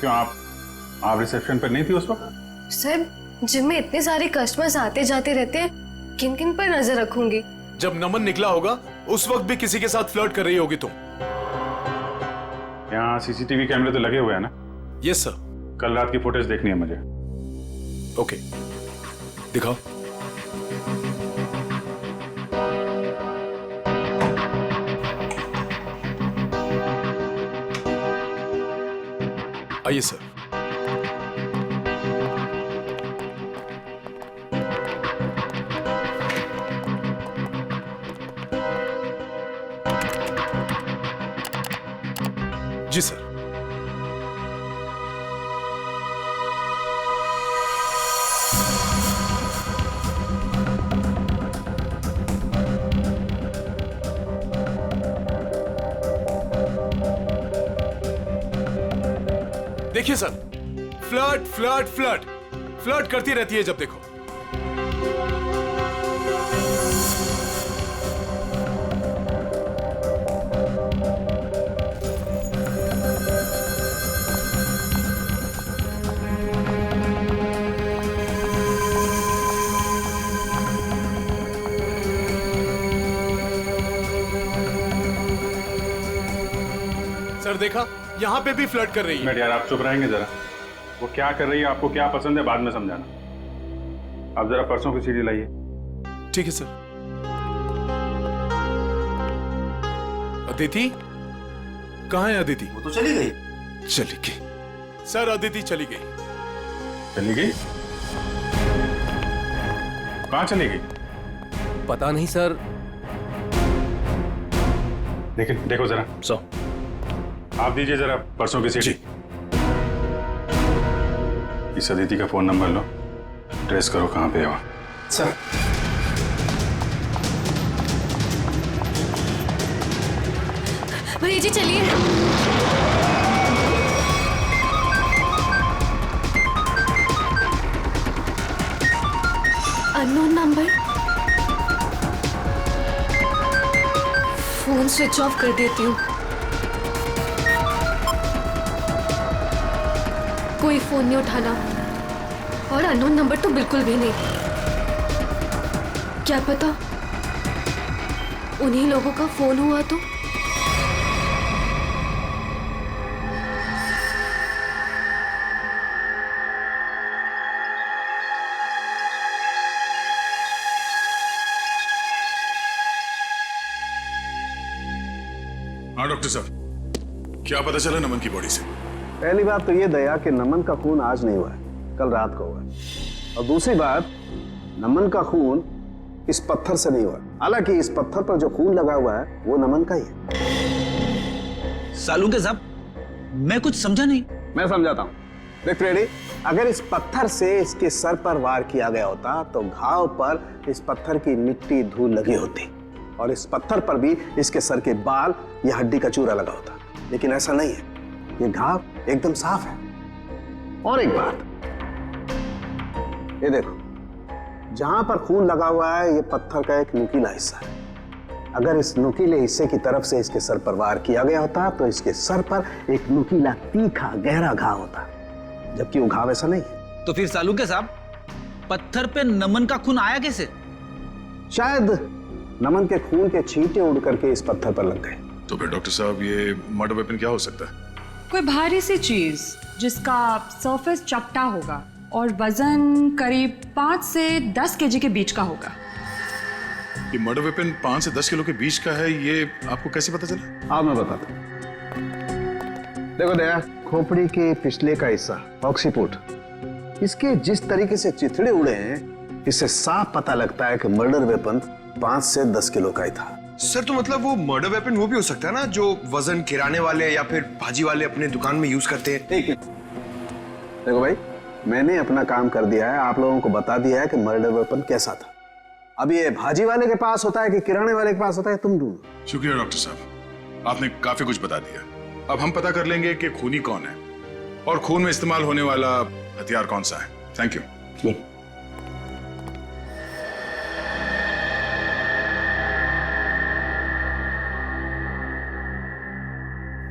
क्यों, आप रिसेप्शन पर नहीं थी उस वक्त? सर, जिम में इतने सारे कस्टमर्स आते जाते रहते हैं, किन किन पर नजर रखूंगी? जब नमन निकला होगा उस वक्त भी किसी के साथ फ्लर्ट कर रही होगी तुम। यहाँ सीसीटीवी कैमरे तो लगे हुए हैं ना? Yes sir. कल रात की फुटेज देखनी है मुझे। ओके, दिखाओ। आइए सर। जी सर। देखिए sir, flirt flirt flirt flirt करती रहती है जब देखो। सर देखा, यहाँ पे भी फ्लर्ट कर रही है। यार आप चुप रहेंगे जरा? वो क्या कर रही है, आपको क्या पसंद है, बाद में समझाना। आप जरा परसों की सीडी लाइए। ठीक है सर। अदिति कहाँ है? अदिति वो तो चली गई। चली गई सर, अदिति चली गई। चली गई? कहाँ चली गई? पता नहीं सर। देखो जरा। आप दीजिए जरा परसों की सीडी। इस अदिति का फोन नंबर लो, ट्रेस करो कहाँ पे है वो। सर, भैया जी चलिए। Unknown number, phone phone switch off कर देती हूँ। कोई फोन नहीं उठाना और अननोन नंबर तो बिल्कुल भी नहीं। क्या पता उन्हीं लोगों का फोन हुआ तो। हाँ डॉक्टर साहब, क्या पता चला नमन की बॉडी से? पहली बात तो ये दया कि नमन का खून आज नहीं हुआ है, कल रात को हुआ है। और दूसरी बात, नमन का खून इस पत्थर से नहीं हुआ। हालांकि इस पत्थर पर जो खून लगा हुआ है वो नमन का ही है। सालूके साहब, मैं कुछ समझा नहीं। मैं समझाता हूँ। देख फ्रेडी, अगर इस पत्थर से इसके सर पर वार किया गया होता तो घाव पर इस पत्थर की मिट्टी धूल लगी होती और इस पत्थर पर भी इसके सर के बाल या हड्डी का चूरा लगा होता। लेकिन ऐसा नहीं है, ये घाव एकदम साफ है। और एक बात, ये देखो, जहां पर खून लगा हुआ है ये पत्थर का एक नुकीला हिस्सा है। अगर इस नुकीले हिस्से की तरफ से इसके सर पर वार किया गया होता तो इसके सर पर एक नुकीला तीखा गहरा घाव होता, जबकि वो घाव ऐसा नहीं है। तो फिर सालूके साहब, पत्थर पे नमन का खून आया कैसे? शायद नमन के खून के छींटे उड़ करके इस पत्थर पर लग गए। तो फिर डॉक्टर साहब, ये मर्डर वेपन क्या हो सकता है? कोई भारी सी चीज जिसका सरफेस चपटा होगा और वजन करीब 5 से 10 केजी के बीच का होगा। ये मर्डर वेपन 5 से 10 किलो के बीच का है, ये आपको कैसे पता चला? हाँ, मैं बताता हूँ। देखो दया, खोपड़ी के पिछले का हिस्सा ऑक्सीपुट, इसके जिस तरीके से चिथड़े उड़े हैं, इससे साफ पता लगता है कि मर्डर वेपन 5 से 10 किलो का ही था। सर, तो मतलब वो मर्डर वेपन वो भी हो सकता है ना, जो वजन किराने वाले या फिर भाजी वाले अपने दुकान में यूज करते हैं। ठीक है, देखो भाई, मैंने अपना काम कर दिया है, आप लोगों को बता दिया है कि मर्डर वेपन कैसा था। अब ये भाजी वाले के पास होता है कि किराने वाले के पास होता है, तुम ढूंढो। शुक्रिया डॉक्टर साहब, आपने काफी कुछ बता दिया। अब हम पता कर लेंगे कि खूनी कौन है और खून में इस्तेमाल होने वाला हथियार कौन सा है। Thank you.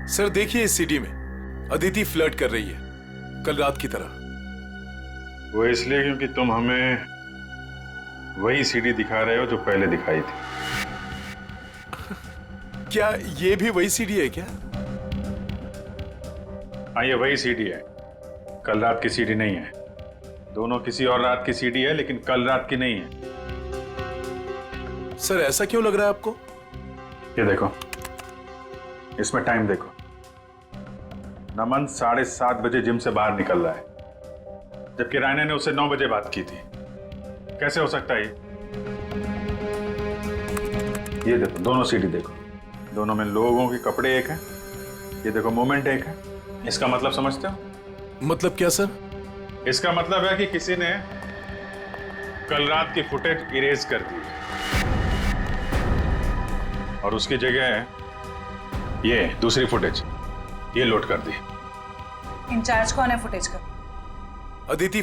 सर देखिए, इस सीडी में अदिति फ्लर्ट कर रही है कल रात की तरह। वो इसलिए क्योंकि तुम हमें वही सीडी दिखा रहे हो जो पहले दिखाई थी। क्या ये भी वही सीडी है क्या? हाँ, ये वही सीडी है, कल रात की सीडी नहीं है। दोनों किसी और रात की सीडी है, लेकिन कल रात की नहीं है। सर ऐसा क्यों लग रहा है आपको? ये देखो, इसमें टाइम देखो। नमन 7:30 बजे जिम से बाहर निकल रहा है, जबकि रायना ने उससे 9 बजे बात की थी। कैसे हो सकता है ये देखो, दोनों सीडी देखो, दोनों में लोगों के कपड़े एक हैं। ये देखो, मोमेंट एक है। इसका मतलब समझते हो? मतलब क्या सर? इसका मतलब है कि किसी ने कल रात की फुटेज इरेज कर दी और उसकी जगह ये दूसरी फुटेज ये लोड कर दी। इंचार्ज कौन है फुटेज का? अदिति।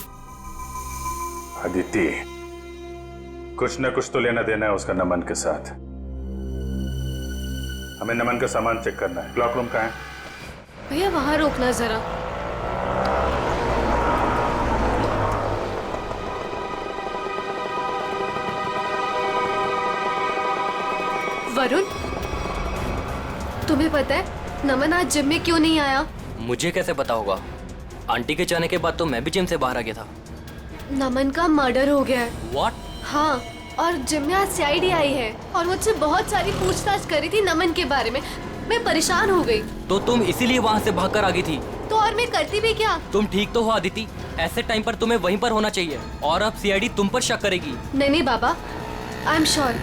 अदिति, कुछ न कुछ तो लेना देना है उसका नमन के साथ। हमें नमन का सामान चेक करना है। क्लॉक रूम कहाँ है? भैया वहां रोकना जरा। वरुण, तुम्हें पता है नमन आज जिम में क्यों नहीं आया? मुझे कैसे पता होगा? आंटी के जाने के बाद तो मैं भी जिम से बाहर आ गया था। नमन का मर्डर हो गया है। What? हाँ, और जिम में आज सीआईडी आई है और मुझसे बहुत सारी पूछताछ करी थी नमन के बारे में। मैं परेशान हो गई। तो तुम इसीलिए वहाँ से भागकर आ गई थी? तो और मैं करती भी क्या? तुम ठीक तो हो अदिति, ऐसे टाइम पर तुम्हें वहीं पर होना चाहिए और अब सीआईडी तुम पर शक करेगी। नहीं बाबा, आई एम श्योर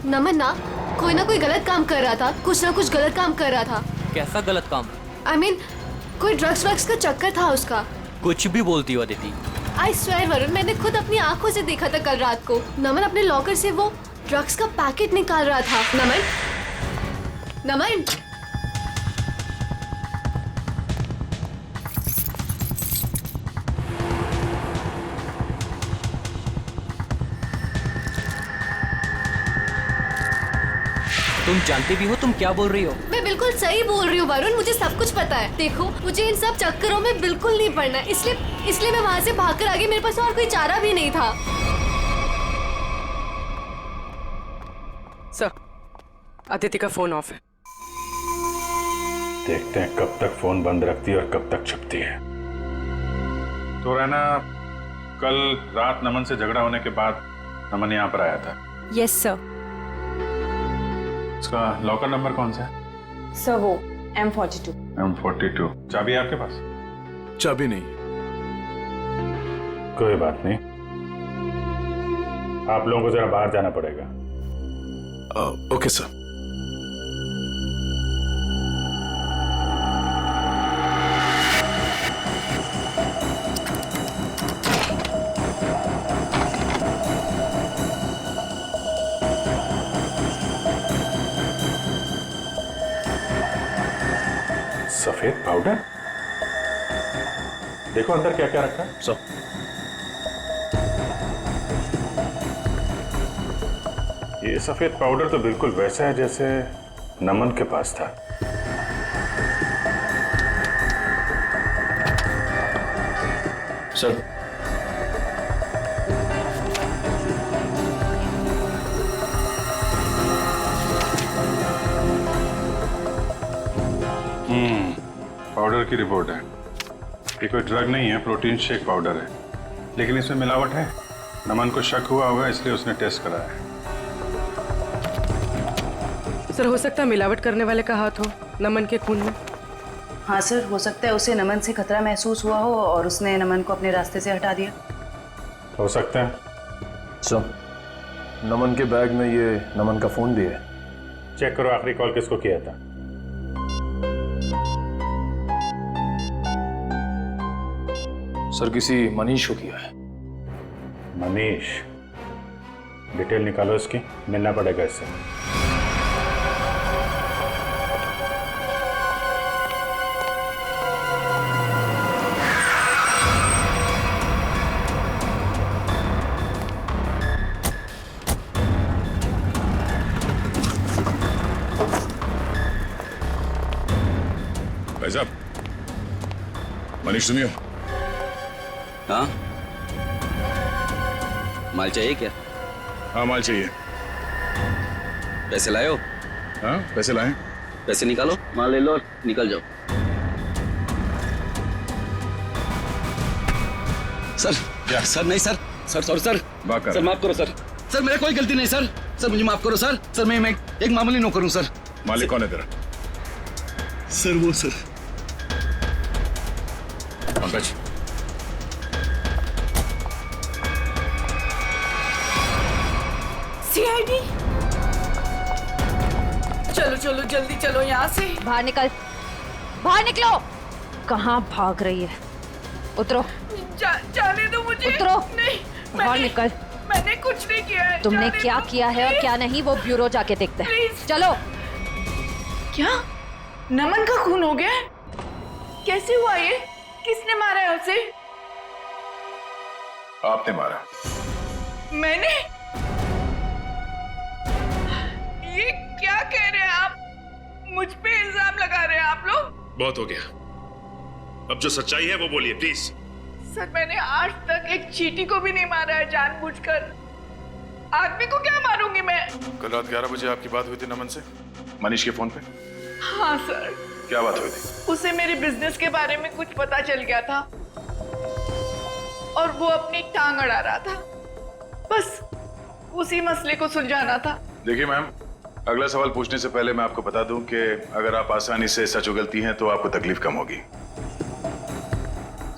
नमन ना कोई गलत काम कर रहा था, कुछ ना कुछ गलत काम कर रहा था। कैसा गलत काम? I mean, कोई ड्रग्स वग्स का चक्कर था उसका। कुछ भी बोलती हो अदिति। I swear वरुण, मैंने खुद अपनी आंखों से देखा था कल रात को। नमन अपने लॉकर से वो ड्रग्स का पैकेट निकाल रहा था। नमन तुम जानती भी हो तुम क्या बोल रही हो? मैं बिल्कुल सही बोल रही हूँ वरुण, मुझे सब कुछ पता है। देखो मुझे इन सब चक्करों में बिल्कुल नहीं पड़ना, इसलिए मैं वहाँ से भागकर आ गई। मेरे पास और कोई चारा भी नहीं था। सर, अदिति का फोन ऑफ है। देखते हैं कब तक फोन बंद रखती है और कब तक छुपती है। तो रहना, कल रात नमन से झगड़ा होने के बाद नमन यहाँ पर आया था। Yes sir. उसका लॉकर नंबर कौन सा है? सर वो M42। M42। चाबी है आपके पास? चाबी नहीं। कोई बात नहीं, आप लोगों को जरा बाहर जाना पड़ेगा। Okay sir. सफेद पाउडर? देखो अंदर क्या क्या रखा है। ये सफेद पाउडर तो बिल्कुल वैसा है जैसे नमन के पास था। सर, पाउडर की रिपोर्ट है। ये कोई ड्रग नहीं है, प्रोटीन शेक पाउडर है, लेकिन इसमें मिलावट है। नमन को शक हुआ होगा इसलिए उसने टेस्ट कराया है। सर, हो सकता है मिलावट करने वाले का हाथ हो नमन के खून में। हाँ सर, हो सकता है उसे नमन से खतरा महसूस हुआ हो और उसने नमन को अपने रास्ते से हटा दिया। हो सकता है। सर, नमन के बैग में ये नमन का फोन भी है। चेक करो आखिरी कॉल किसको किया था। सर, किसी मनीष को किया है। मनीष? डिटेल निकालो इसकी, मिलना पड़ेगा इससे। भाई साहब, मनीष तुम ही हो? हाँ, माल चाहिए क्या? हाँ, माल चाहिए। पैसे लाए हो? हाँ, पैसे लाए। पैसे निकालो, माल ले लो और निकल जाओ। सर, सर नहीं sir, sir sorry sir, sir माफ करो सर, सर मेरा कोई गलती नहीं सर, सर मुझे माफ करो सर, सर मैं एक मामूली नौकर हूँ सर। मालिक कौन है तेरा? सर वो सर पंकज। CID, चलो चलो जल्दी चलो यहाँ से। बाहर निकल, बाहर निकलो। कहाँ भाग रही है? उतरो। जाने दो मुझे। उतरो। नहीं, बाहर निकल। मैंने कुछ नहीं किया है। तुमने क्या किया है और क्या नहीं वो ब्यूरो जाके देखते हैं। चलो। क्या नमन का खून हो गया? कैसे हुआ ये? किसने मारा है उसे? आपने मारा। मैंने? ये क्या कह रहे हैं आप? मुझ पे इल्जाम लगा रहे हैं आप लोग? बहुत हो गया, अब जो सच्चाई है वो बोलिए प्लीज। सर, मैंने आज तक एक चींटी को भी नहीं मारा है जानबूझकर। आदमी को क्या मारूंगी मैं? कल रात 11 बजे आपकी बात हुई थी नमन से, मनीष के फोन पे? हाँ सर। क्या बात हुई थी? उसे मेरे बिजनेस के बारे में कुछ पता चल गया था और वो अपनी टांग अड़ा रहा था। बस उसी मसले को सुलझाना था। देखिए मैम, अगला सवाल पूछने से पहले मैं आपको बता दूं कि अगर आप आसानी से सच उगलती हैं तो आपको तकलीफ कम होगी।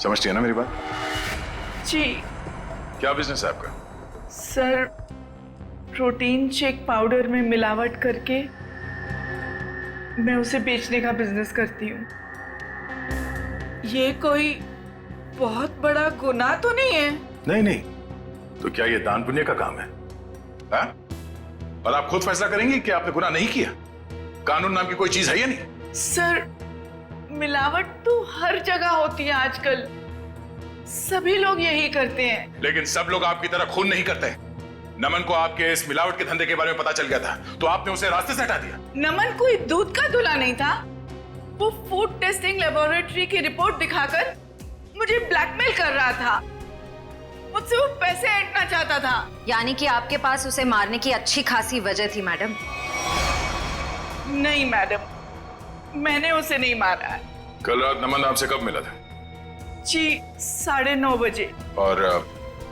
समझती है ना मेरी बात? जी। क्या बिजनेस है आपका? सर, प्रोटीन शेक पाउडर में मिलावट करके मैं उसे बेचने का बिजनेस करती हूँ। ये कोई बहुत बड़ा गुनाह तो नहीं है? नहीं नहीं, तो क्या ये दान पुण्य का काम है? हा? और आप खुद फैसला करेंगी कि आपने गुनाह नहीं किया? कानून नाम की कोई चीज है या नहीं? सर, मिलावट तो हर जगह होती है आजकल, सभी लोग यही करते हैं। लेकिन सब लोग आपकी तरह खून नहीं करते। नमन को आपके इस मिलावट के धंधे के बारे में पता चल गया था तो आपने उसे रास्ते से हटा दिया। नमन कोई दूध का दूल्हा नहीं था। वो फूड टेस्टिंग लेबोरेटरी की रिपोर्ट दिखाकर मुझे ब्लैकमेल कर रहा था। मुझसे वो पैसे ऐंठना चाहता था। यानी कि आपके पास उसे मारने की अच्छी खासी वजह थी मैडम। नहीं मैडम, मैंने उसे नहीं मारा है। कल रात नमन आपसे कब मिला था? जी 9:30 बजे। और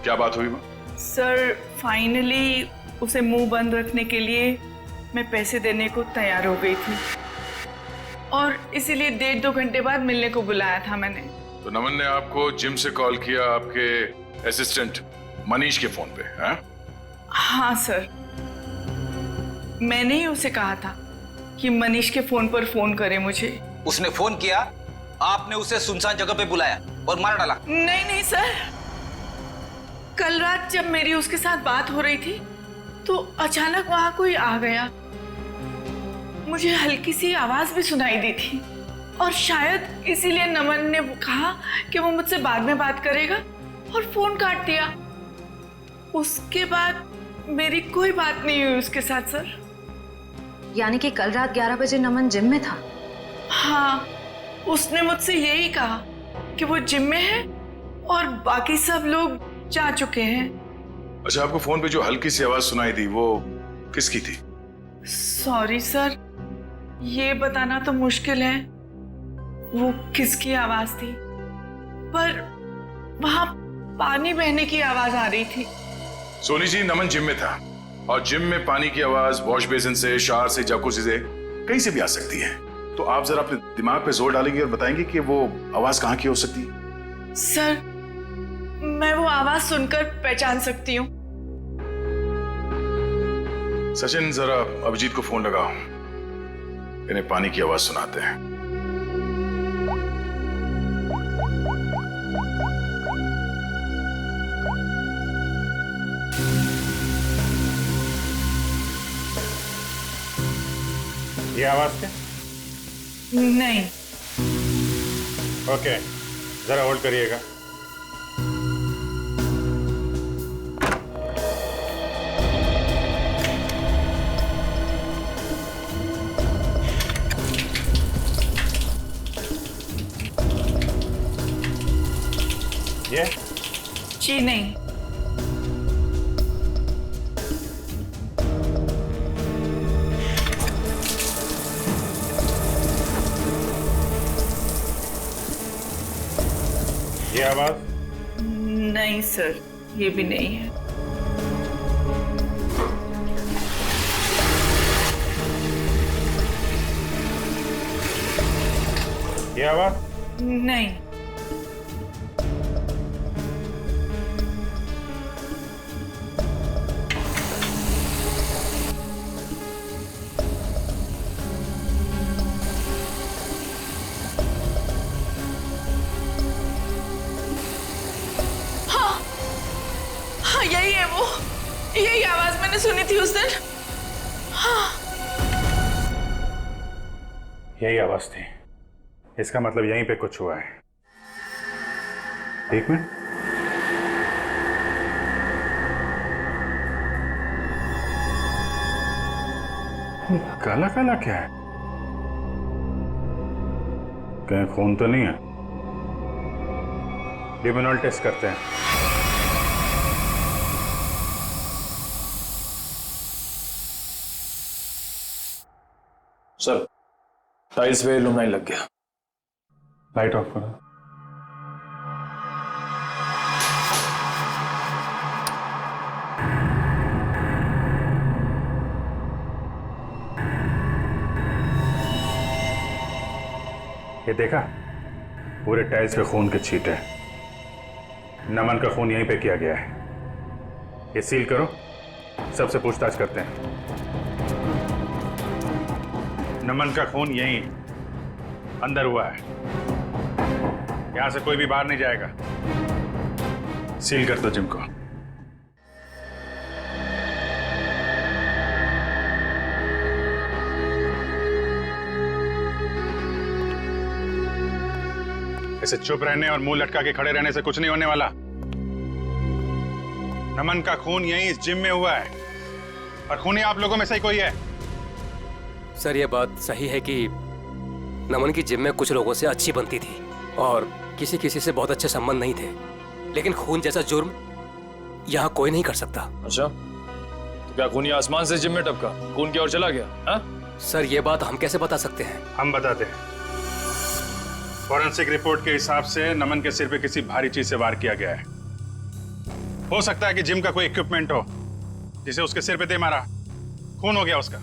क्या बात हुई वो? सर फाइनली उसे मुंह बंद रखने के लिए मैं पैसे देने को तैयार हो गई थी और इसीलिए 1.5-2 घंटे बाद मिलने को बुलाया था मैंने। तो नमन ने आपको जिम से कॉल किया आपके असिस्टेंट मनीष के फोन पे? हाँ सर, मैंने ही उसे कहा था कि मनीष के फोन पर फोन करे मुझे। उसने फोन किया, आपने उसे सुनसान जगह पे बुलाया और मार डाला? नहीं सर, कल रात जब मेरी उसके साथ बात हो रही थी तो अचानक वहां कोई आ गया। मुझे हल्की सी आवाज भी सुनाई दी थी और शायद इसीलिए नमन ने कहा कि वो मुझसे बाद में बात करेगा और फोन काट दिया। उसके बाद मेरी कोई बात नहीं हुई उसके साथ सर। यानी कि कल रात 11 बजे नमन जिम में था? हाँ, उसने मुझसे यही कहा कि वो जिम में है और बाकी सब लोग जा चुके हैं। अच्छा, आपको फोन पे जो हल्की सी आवाज सुनाई दी वो किसकी थी? सॉरी सर, ये बताना तो मुश्किल है वो किसकी आवाज थी, पर वहां पानी बहने की आवाज आ रही थी। सोनी जी, नमन जिम में था और जिम में पानी की आवाज वॉश बेसिन से, शावर से, जकूज़ी से, कहीं से भी आ सकती है। तो आप जरा अपने दिमाग पे जोर डालेंगे और बताएंगे कि वो आवाज कहाँ की हो सकती है? सर, मैं वो आवाज सुनकर पहचान सकती हूँ। सचिन, जरा अभिजीत को फोन लगाओ, इन्हें पानी की आवाज सुनाते हैं। ये आवाज क्या? नहीं। ओके, जरा होल्ड करिएगा। ये? जी नहीं। ये आवाज? नहीं सर, ये भी नहीं है। ये आवाज? नहीं। यही है वो, यही आवाज मैंने सुनी थी उस दिन। हाँ। यही आवाज थी, इसका मतलब यहीं पे कुछ हुआ है। एक मिनट, काला काला क्या है? कहीं खून तो नहीं है? लिमिनॉल टेस्ट करते हैं। सर, टाइल्स पे लुमनाइन लग गया। लाइट ऑफ करो। ये देखा, पूरे टाइल्स पे खून के छींटे हैं। नमन का खून यहीं पे किया गया है। ये सील करो, सबसे पूछताछ करते हैं। नमन का खून यहीं अंदर हुआ है, यहां से कोई भी बाहर नहीं जाएगा। सील कर दो जिम को। ऐसे चुप रहने और मुंह लटका के खड़े रहने से कुछ नहीं होने वाला। नमन का खून यहीं इस जिम में हुआ है और खूनी आप लोगों में से ही कोई है। सर ये बात सही है कि नमन की जिम में कुछ लोगों से अच्छी बनती थी और किसी किसी से बहुत अच्छे संबंध नहीं थे, लेकिन खून जैसा जुर्म यहाँ कोई नहीं कर सकता। अच्छा, तो क्या खूनी आसमान से जिम में टपका, खून की ओर चला गया? हाँ? सर ये बात हम कैसे बता सकते हैं? हम बताते हैं। फॉरेंसिक रिपोर्ट के हिसाब से नमन के सिर पे किसी भारी चीज से वार किया गया है। हो सकता है कि जिम का कोई इक्विपमेंट हो जिसे उसके सिर पे दे मारा, खून हो गया उसका।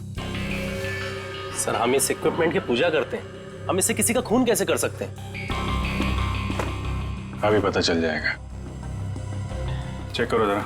सर हम इस इक्विपमेंट की पूजा करते हैं, हम इससे किसी का खून कैसे कर सकते हैं? अभी पता चल जाएगा, चेक करो जरा।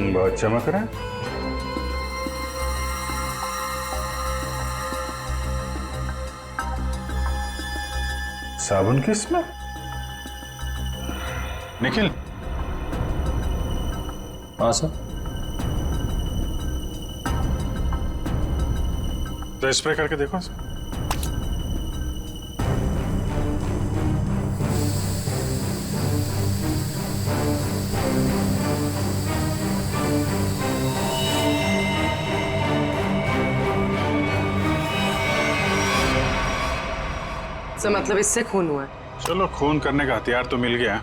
बहुत चमक रहा है। साबुन किस में? निखिल। हाँ सर। तो स्प्रे करके देखो सर। मतलब इससे खून हुआ है। चलो खून करने का हथियार तो मिल गया,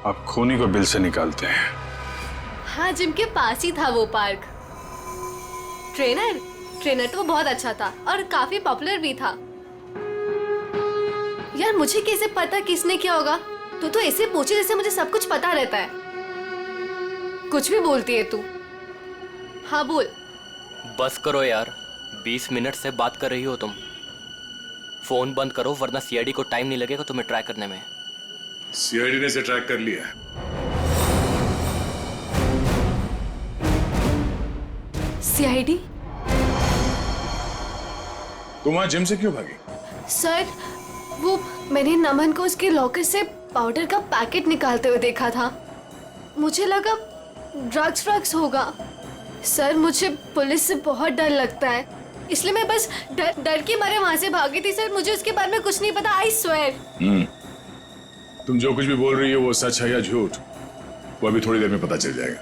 अब खूनी को बिल से निकालते हैं। हाँ, जिम के पास ही था वो पार्क। ट्रेनर तो बहुत अच्छा था और काफी पॉपुलर भी था। यार मुझे कैसे पता किसने क्या होगा? तू तो ऐसे पूछे जैसे मुझे सब कुछ पता रहता है। कुछ भी बोलती है तू। हाँ बोल। बस करो यार, 20 मिनट से बात कर रही हो तुम। फोन बंद करो वरना सीआईडी को टाइम नहीं लगेगा तुम्हें ट्रैक करने में। सीआईडी ने इसे ट्रैक कर लिया है। सीआईडी? तुम वहां जिम से क्यों भागी? सर वो मैंने नमन को उसके लॉकर से पाउडर का पैकेट निकालते हुए देखा था। मुझे लगा ड्रग्स होगा। सर मुझे पुलिस से बहुत डर लगता है, इसलिए मैं बस डर के मारे वहां से भागी थी। सर मुझे उसके बारे में कुछ नहीं पता, आई स्वेयर। तुम जो कुछ भी बोल रही हो वो सच है या झूठ, वो अभी थोड़ी देर में पता चल जाएगा।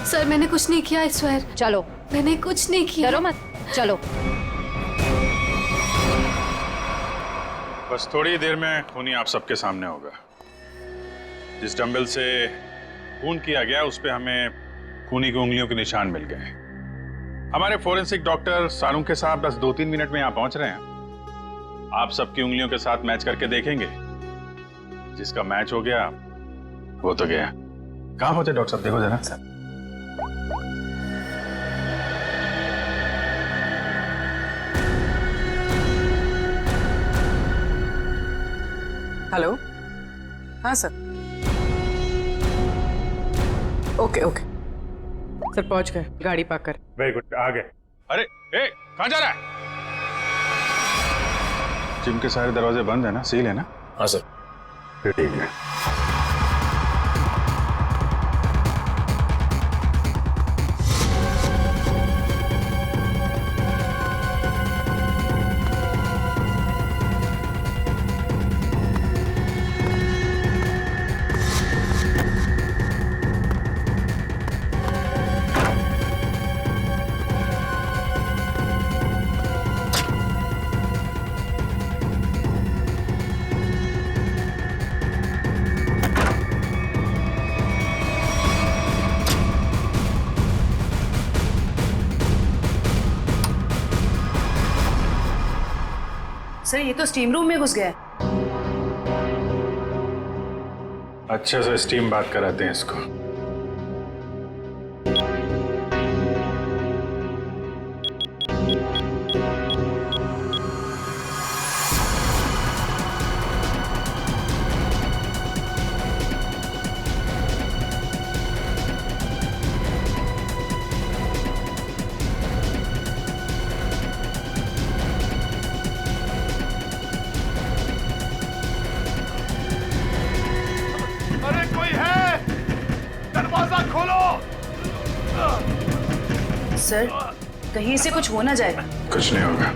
सर मैंने कुछ नहीं किया, आई स्वेयर। चलो, मैंने कुछ नहीं किया। डरो मत, चलो। बस थोड़ी देर में खूनी आप सबके सामने होगा। जिस डंबल से खून किया गया उस पे हमें खूनी की उंगलियों के निशान मिल गए। हमारे फोरेंसिक डॉक्टर सारूंग के साहब बस 2-3 मिनट में यहाँ पहुंच रहे हैं। आप सबकी उंगलियों के साथ मैच करके देखेंगे, जिसका मैच हो गया वो तो गया। कहाँ पहुंचे डॉक्टर साहब, देखो जरा। Sir hello. हाँ सर। ओके सर, पहुंच गए, गाड़ी पार्क कर। वेरी गुड, आ गए। अरे ए, कहाँ जा रहा है? जिम के सारे दरवाजे बंद है ना, सील है ना? हाँ सर। फिर ठीक है। सर ये तो स्टीम रूम में घुस गया है। अच्छे से स्टीम बात कराते हैं इसको। अरे कोई है? दरवाजा खोलो। सर, कहीं से कुछ हो ना जाए। कुछ नहीं होगा।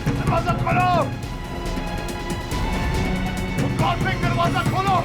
दरवाजा खोलो। दरवाजा खोलो।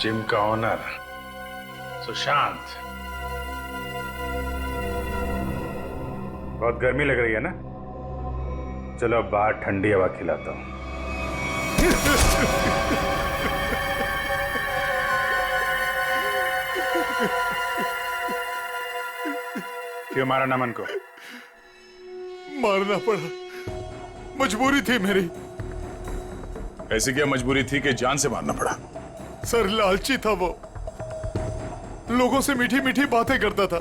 जिम का ओनर सुशांत। बहुत गर्मी लग रही है ना? चलो अब बाहर ठंडी हवा खिलाता हूं। क्यों मारा नमन को? मारना पड़ा, मजबूरी थी मेरी। ऐसी क्या मजबूरी थी कि जान से मारना पड़ा? सर, लालची था वो, लोगों से मीठी मीठी बातें करता था,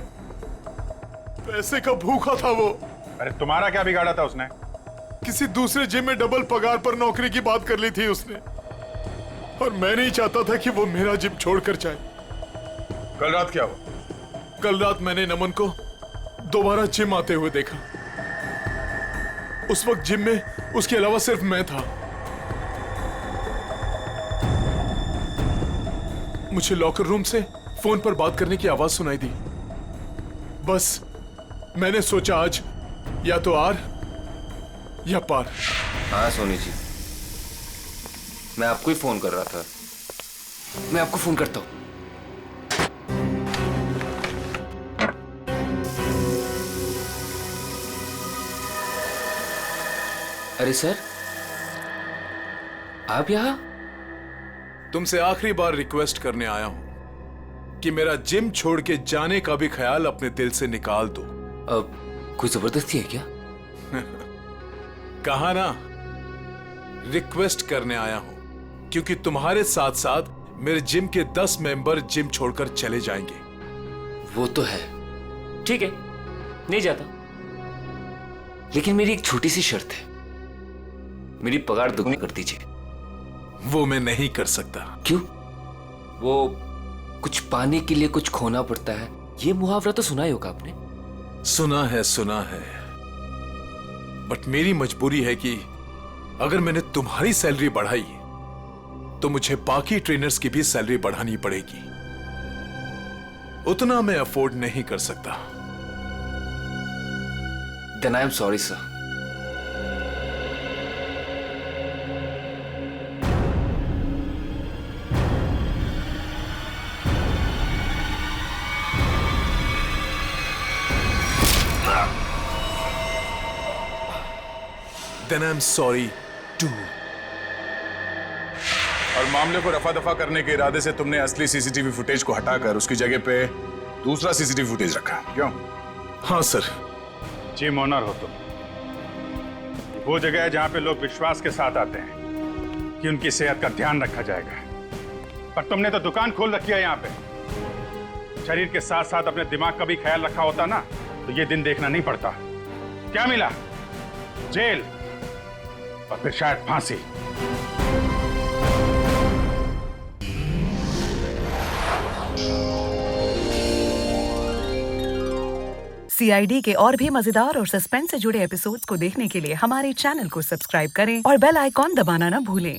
पैसे का भूखा था वो। अरे तुम्हारा क्या बिगाड़ा था उसने? किसी दूसरे जिम में डबल पगार पर नौकरी की बात कर ली थी उसने, और मैं नहीं चाहता था कि वो मेरा जिम छोड़कर जाए। कल रात क्या हुआ? कल रात मैंने नमन को दोबारा जिम आते हुए देखा। उस वक्त जिम में उसके अलावा सिर्फ मैं था। मुझे लॉकर रूम से फोन पर बात करने की आवाज सुनाई दी। बस मैंने सोचा आज या तो आर या पार। हाँ सोनी जी, मैं आपको ही फोन कर रहा था। मैं आपको फोन करता हूं। अरे सर, आप यहां? तुमसे आखिरी बार रिक्वेस्ट करने आया हूं कि मेरा जिम छोड़ के जाने का भी ख्याल अपने दिल से निकाल दो। अब कोई जबरदस्ती है क्या? कहा ना, रिक्वेस्ट करने आया हूं क्योंकि तुम्हारे साथ साथ मेरे जिम के 10 मेंबर जिम छोड़कर चले जाएंगे। वो तो है, ठीक है, नहीं जाता, लेकिन मेरी एक छोटी सी शर्त है। मेरी पगार दुगनी कर दीजिए। वो मैं नहीं कर सकता। क्यों? वो कुछ पाने के लिए कुछ खोना पड़ता है, ये मुहावरा तो सुना ही होगा आपने। सुना है, बट मेरी मजबूरी है कि अगर मैंने तुम्हारी सैलरी बढ़ाई तो मुझे बाकी ट्रेनर्स की भी सैलरी बढ़ानी पड़ेगी। उतना मैं अफोर्ड नहीं कर सकता। Then I am sorry, sir. Then I'm sorry too. और मामले को रफा दफा करने के इरादे से तुमने असली सीसीटीवी फुटेज को हटाकर उसकी जगह पे दूसरा सीसीटीवी फुटेज रखा, क्यों? हाँ सर। जिम ओनर हो तुम। वो जगह है जहां पे लोग विश्वास के साथ आते हैं कि उनकी सेहत का ध्यान रखा जाएगा, पर तुमने तो दुकान खोल रखी है यहाँ पे। शरीर के साथ साथ अपने दिमाग का भी ख्याल रखा होता ना तो ये दिन देखना नहीं पड़ता। क्या मिला? जेल और फिर शायद फांसी। CID के और भी मजेदार और सस्पेंस से जुड़े एपिसोड्स को देखने के लिए हमारे चैनल को सब्सक्राइब करें और बेल आइकॉन दबाना ना भूलें।